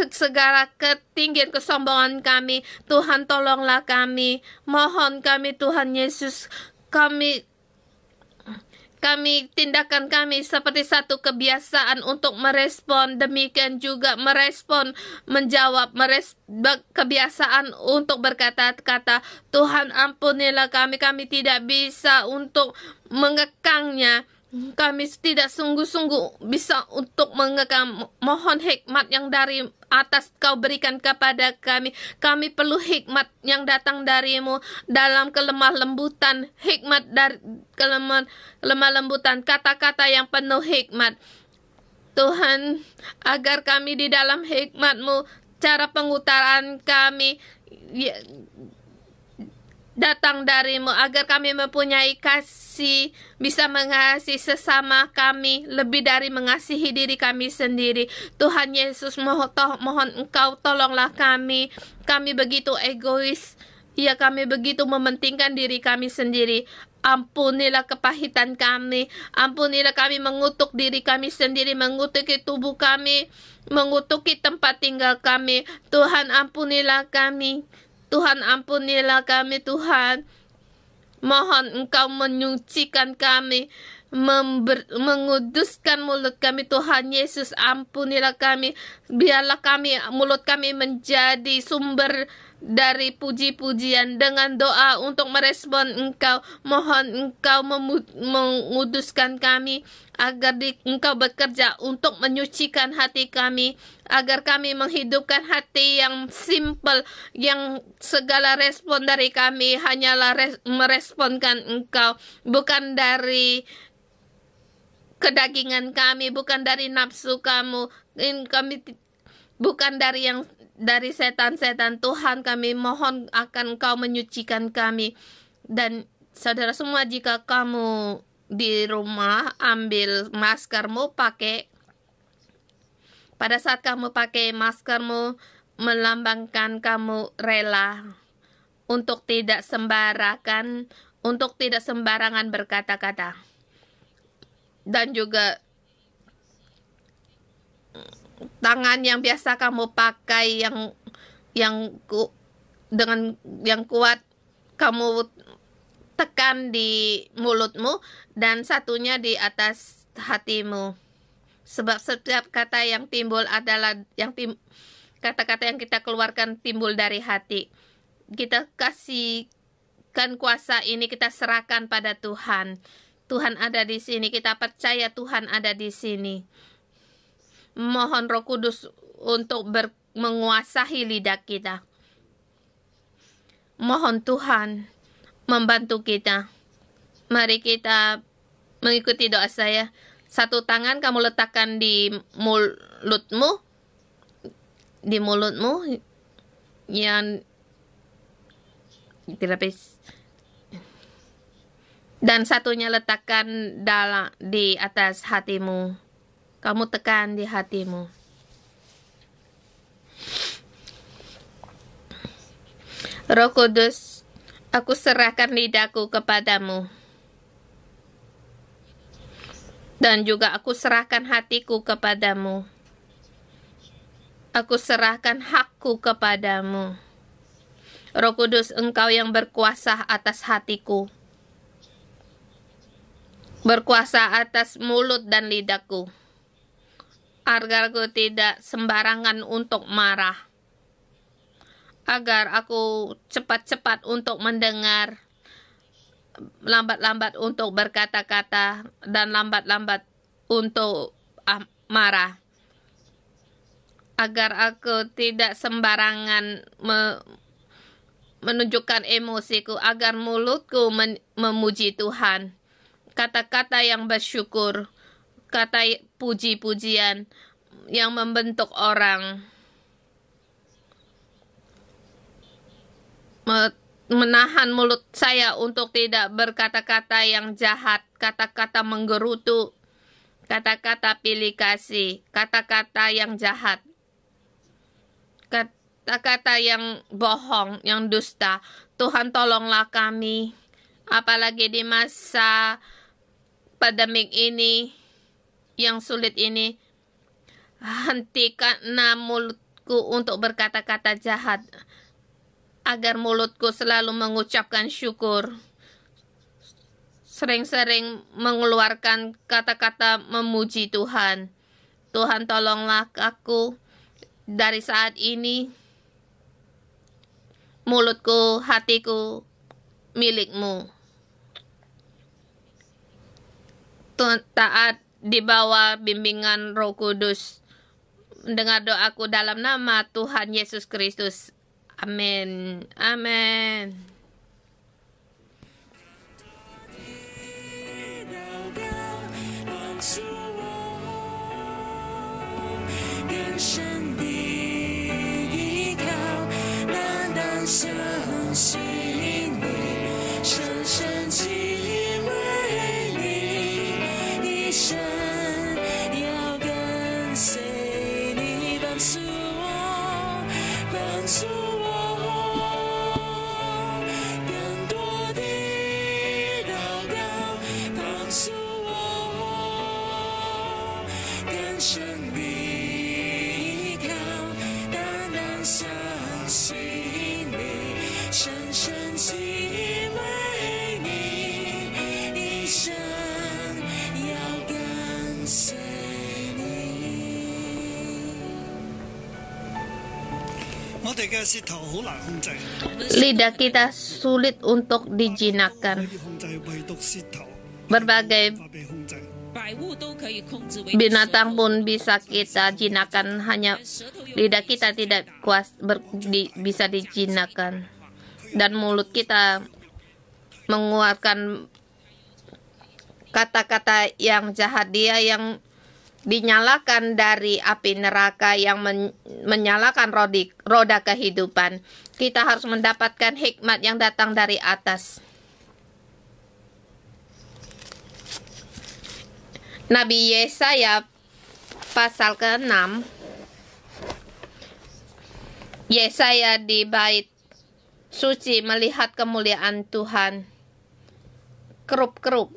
segala ketinggian kesombongan kami. Tuhan, tolonglah kami. Mohon kami, Tuhan Yesus, kami tindakan kami seperti satu kebiasaan untuk merespon, demikian juga menjawab kebiasaan untuk berkata-kata. Tuhan, ampunilah kami tidak bisa untuk mengekangnya. Kami tidak sungguh-sungguh bisa untuk mengekang. Mohon hikmat yang dari atas Kau berikan kepada kami. Kami perlu hikmat yang datang darimu dalam kelemah lembutan. Hikmat dari kelemah lembutan, kata-kata yang penuh hikmat. Tuhan, agar kami di dalam hikmat-Mu, cara pengutaran kami datang darimu, agar kami mempunyai kasih, bisa mengasihi sesama kami lebih dari mengasihi diri kami sendiri. Tuhan Yesus, mohon Engkau tolonglah kami. Kami begitu egois, ya, kami begitu mementingkan diri kami sendiri. Ampunilah kepahitan kami, ampunilah kami mengutuk diri kami sendiri, mengutuki tubuh kami, mengutuki tempat tinggal kami. Tuhan, ampunilah kami. Tuhan, ampunilah kami, Tuhan. Mohon Engkau menyucikan kami, menguduskan mulut kami. Tuhan Yesus, ampunilah kami. Biarlah mulut kami menjadi sumber dari puji-pujian dengan doa untuk merespon Engkau. Mohon Engkau menguduskan kami, agar Engkau bekerja untuk menyucikan hati kami, agar kami menghidupkan hati yang simple, yang segala respon dari kami hanyalah meresponkan Engkau, bukan dari kedagingan kami, bukan dari nafsu kami, bukan dari setan-setan. Tuhan, kami mohon akan Engkau menyucikan kami. Dan saudara semua, jika kamu di rumah, ambil maskermu, pakai. Pada saat kamu pakai maskermu, melambangkan kamu rela untuk tidak sembarangan berkata-kata. Dan juga tangan yang biasa kamu pakai, dengan yang kuat, kamu tekan di mulutmu, dan satunya di atas hatimu. Sebab setiap kata yang timbul adalah kata-kata yang kita keluarkan timbul dari hati. Kita kasihkan kuasa ini, kita serahkan pada Tuhan. Tuhan ada di sini, kita percaya Tuhan ada di sini. Mohon Roh Kudus untuk menguasai lidah kita. Mohon Tuhan membantu kita. Mari kita mengikuti doa saya. Satu tangan kamu letakkan di mulutmu, yang dilapis, dan satunya letakkan di atas hatimu. Kamu tekan di hatimu. Roh Kudus, aku serahkan lidahku kepadamu. Dan juga aku serahkan hatiku kepadamu. Aku serahkan hakku kepadamu. Roh Kudus, Engkau yang berkuasa atas hatiku. Berkuasa atas mulut dan lidahku. Agar aku tidak sembarangan untuk marah. Agar aku cepat-cepat untuk mendengar, lambat-lambat untuk berkata-kata, dan lambat-lambat untuk marah. Agar aku tidak sembarangan menunjukkan emosiku, agar mulutku memuji Tuhan. Kata-kata yang bersyukur, kata puji-pujian yang membentuk orang. Menahan mulut saya untuk tidak berkata-kata yang jahat, kata-kata menggerutu, kata-kata pilih kasih, kata-kata yang jahat, kata-kata yang bohong, yang dusta. Tuhan tolonglah kami, apalagi di masa pandemik ini, yang sulit ini. Hentikan mulutku untuk berkata-kata jahat, agar mulutku selalu mengucapkan syukur. Sering-sering mengeluarkan kata-kata memuji Tuhan. Tuhan tolonglah aku dari saat ini. Mulutku, hatiku milik-Mu. Taat di bawah bimbingan Roh Kudus. Mendengar doaku dalam nama Tuhan Yesus Kristus. Amin. Amin. 更深的依靠，难当相信你，深深敬畏你，一生要跟随你，帮助我，帮助我，更多的祷告，帮助我，更深的。相信你，深深敬畏你，一生要跟随你。我哋嘅舌頭好難控制， Lidah kita sulit untuk dijinakkan. 可以控制，唯獨舌頭 Berbagai 無法被控制。 binatang pun bisa kita jinakkan, hanya lidah kita tidak bisa dijinakkan. Dan mulut kita mengeluarkan kata-kata yang jahat. Dia yang dinyalakan dari api neraka, yang menyalakan roda kehidupan. Kita harus mendapatkan hikmat yang datang dari atas. Nabi Yesaya pasal ke-6. Yesaya di bait suci melihat kemuliaan Tuhan. Kerup-kerup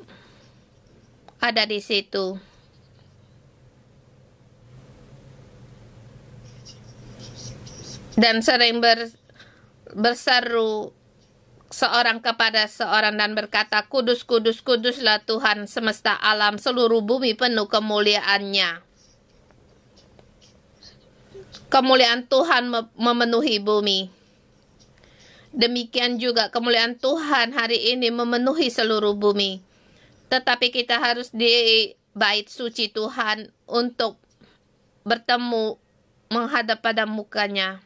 ada di situ. Dan sering berseru seorang kepada seorang dan berkata, kudus, kudus, kuduslah Tuhan semesta alam, seluruh bumi penuh kemuliaannya. Kemuliaan Tuhan memenuhi bumi. Demikian juga kemuliaan Tuhan hari ini memenuhi seluruh bumi. Tetapi kita harus di bait suci Tuhan untuk bertemu menghadap pada mukanya.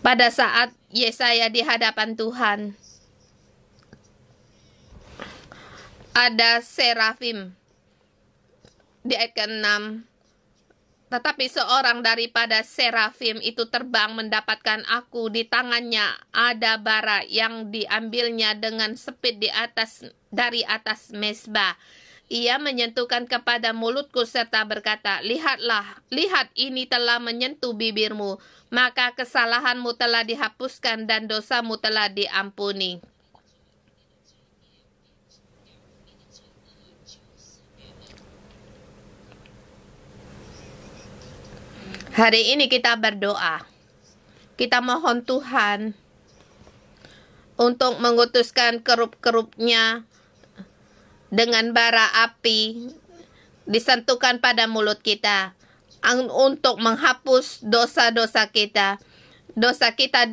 Pada saat Yesaya di hadapan Tuhan, ada serafim di ayat ke-6. Tetapi seorang daripada serafim itu terbang mendapatkan aku. Di tangannya ada bara yang diambilnya dengan sepit dari atas mezbah. Ia menyentuhkan kepada mulutku serta berkata, lihatlah, lihat ini telah menyentuh bibirmu, maka kesalahanmu telah dihapuskan dan dosamu telah diampuni. Hari ini kita berdoa. Kita mohon Tuhan untuk mengutuskan kerup-kerupnya dengan bara api disentuhkan pada mulut kita untuk menghapus dosa-dosa kita. Dosa kita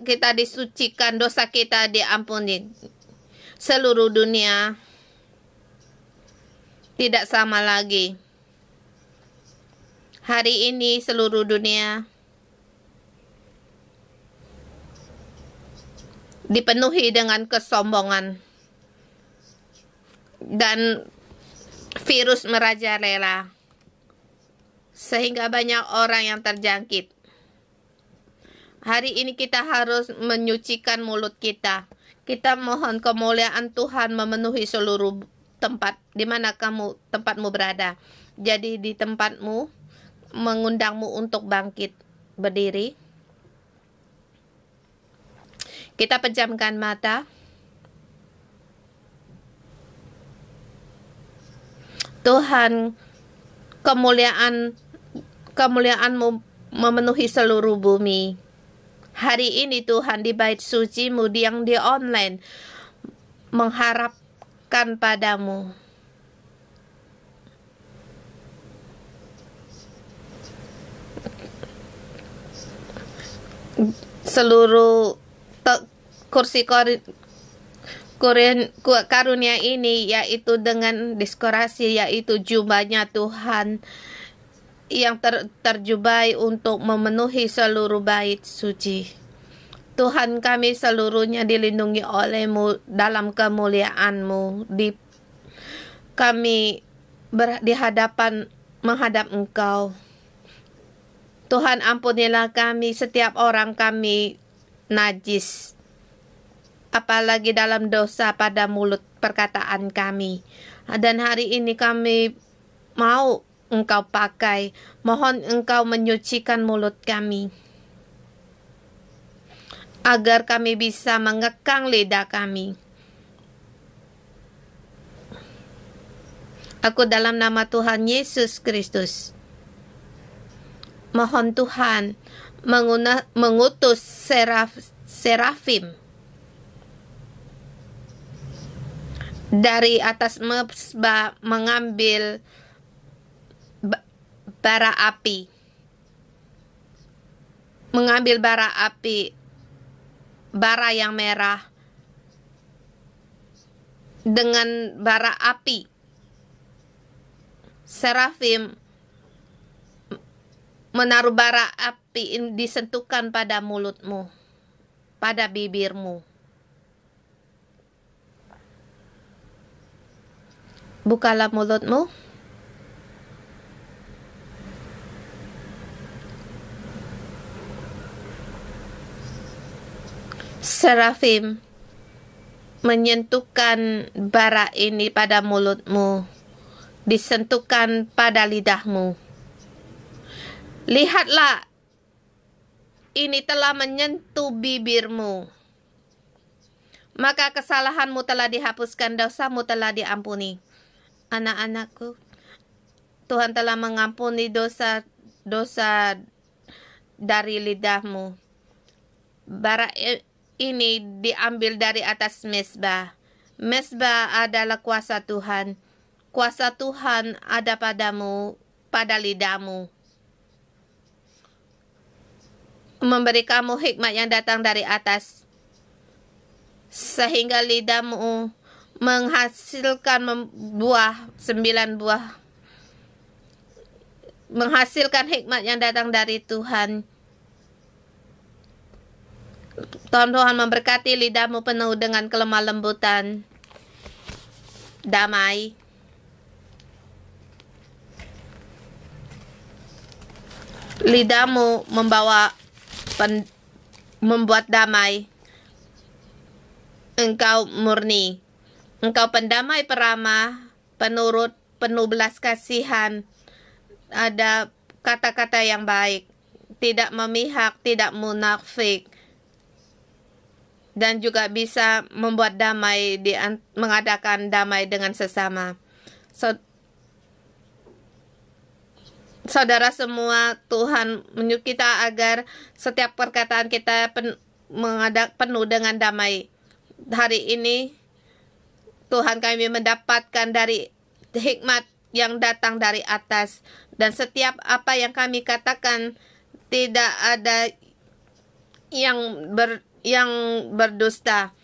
kita disucikan, dosa kita diampuni. Seluruh dunia tidak sama lagi. Hari ini seluruh dunia dipenuhi dengan kesombongan dan virus merajalela sehingga banyak orang yang terjangkit. Hari ini kita harus menyucikan mulut kita. Kita mohon kemuliaan Tuhan memenuhi seluruh tempat di mana tempatmu berada. Jadi di tempatmu mengundangmu untuk bangkit berdiri. Kita pejamkan mata. Tuhan, kemuliaan-Mu memenuhi seluruh bumi. Hari ini Tuhan, di bait suci-Mu yang di online, mengharapkan padamu. Seluruh kursi karunia ini, yaitu dengan diskorasi, yaitu jubahnya Tuhan yang terjubai untuk memenuhi seluruh bait suci. Tuhan, kami seluruhnya dilindungi oleh-Mu dalam kemuliaan-Mu. Kami di hadapan menghadap Engkau. Tuhan, ampunilah kami, setiap orang kami najis, apalagi dalam dosa pada mulut perkataan kami. Dan hari ini kami mau Engkau pakai. Mohon Engkau menyucikan mulut kami, agar kami bisa mengekang lidah kami. Aku dalam nama Tuhan Yesus Kristus mohon Tuhan mengutus serafim dari atas mezbah, mengambil bara api, bara yang merah dengan bara api. Serafim menaruh bara api disentuhkan pada mulutmu, pada bibirmu. Bukalah mulutmu. Serafim menyentuhkan bara ini pada mulutmu, disentuhkan pada lidahmu. Lihatlah, ini telah menyentuh bibirmu. Maka kesalahanmu telah dihapuskan, dosamu telah diampuni. Anak-anakku, Tuhan telah mengampuni dosa dari lidahmu. Bara ini diambil dari atas mezbah. Mezbah adalah kuasa Tuhan. Kuasa Tuhan ada padamu, pada lidahmu, memberi kamu hikmat yang datang dari atas, sehingga lidahmu menghasilkan 9 buah, menghasilkan hikmat yang datang dari Tuhan. Tuhan memberkati lidahmu penuh dengan kelemah lembutan, damai. Lidahmu membuat damai. Engkau murni. Engkau pendamai peramah, penurut, penuh belas kasihan. Ada kata-kata yang baik, tidak memihak, tidak munafik, dan juga bisa membuat damai, mengadakan damai dengan sesama. Saudara semua, Tuhan menyuruh kita agar setiap perkataan kita penuh dengan damai. Hari ini Tuhan, kami mendapatkan dari hikmat yang datang dari atas, dan setiap apa yang kami katakan tidak ada yang berdusta,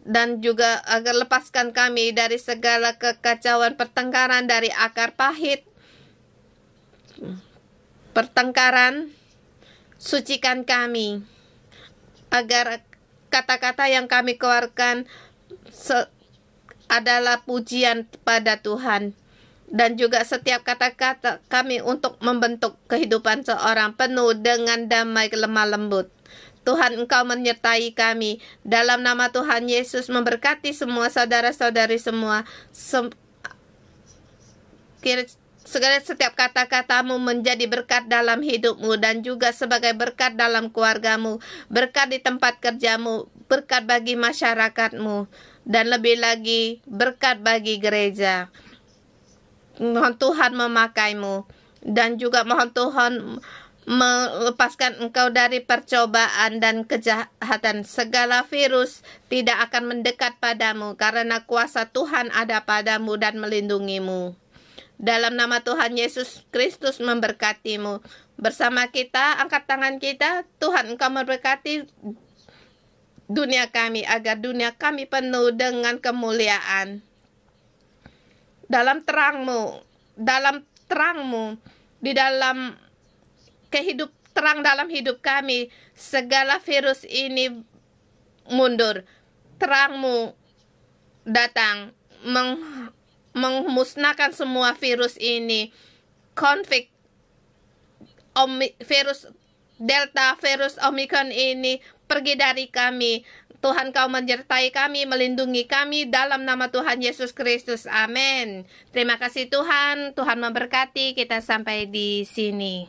dan juga agar lepaskan kami dari segala kekacauan pertengkaran, dari akar pahit pertengkaran. Sucikan kami agar kata-kata yang kami keluarkan adalah pujian pada Tuhan, dan juga setiap kata-kata kami untuk membentuk kehidupan seorang penuh dengan damai, lemah lembut. Tuhan, Engkau menyertai kami. Dalam nama Tuhan Yesus, memberkati semua saudara-saudari semua. setiap kata-katamu menjadi berkat dalam hidupmu dan juga sebagai berkat dalam keluargamu, berkat di tempat kerjamu, berkat bagi masyarakatmu, dan lebih lagi berkat bagi gereja. Mohon Tuhan memakaimu, dan juga mohon Tuhan melepaskan engkau dari percobaan dan kejahatan. Segala virus tidak akan mendekat padamu, karena kuasa Tuhan ada padamu dan melindungimu. Dalam nama Tuhan Yesus Kristus memberkatimu. Bersama kita, angkat tangan kita. Tuhan, engkau memberkati dunia kami, agar dunia kami penuh dengan kemuliaan. Dalam terangmu, di dalam terang dalam hidup kami, segala virus ini mundur. Terangmu datang, memusnahkan semua virus ini. Virus Delta, virus Omicron ini pergi dari kami. Tuhan, kau menyertai kami, melindungi kami dalam nama Tuhan Yesus Kristus. Amin. Terima kasih Tuhan. Tuhan memberkati kita sampai di sini.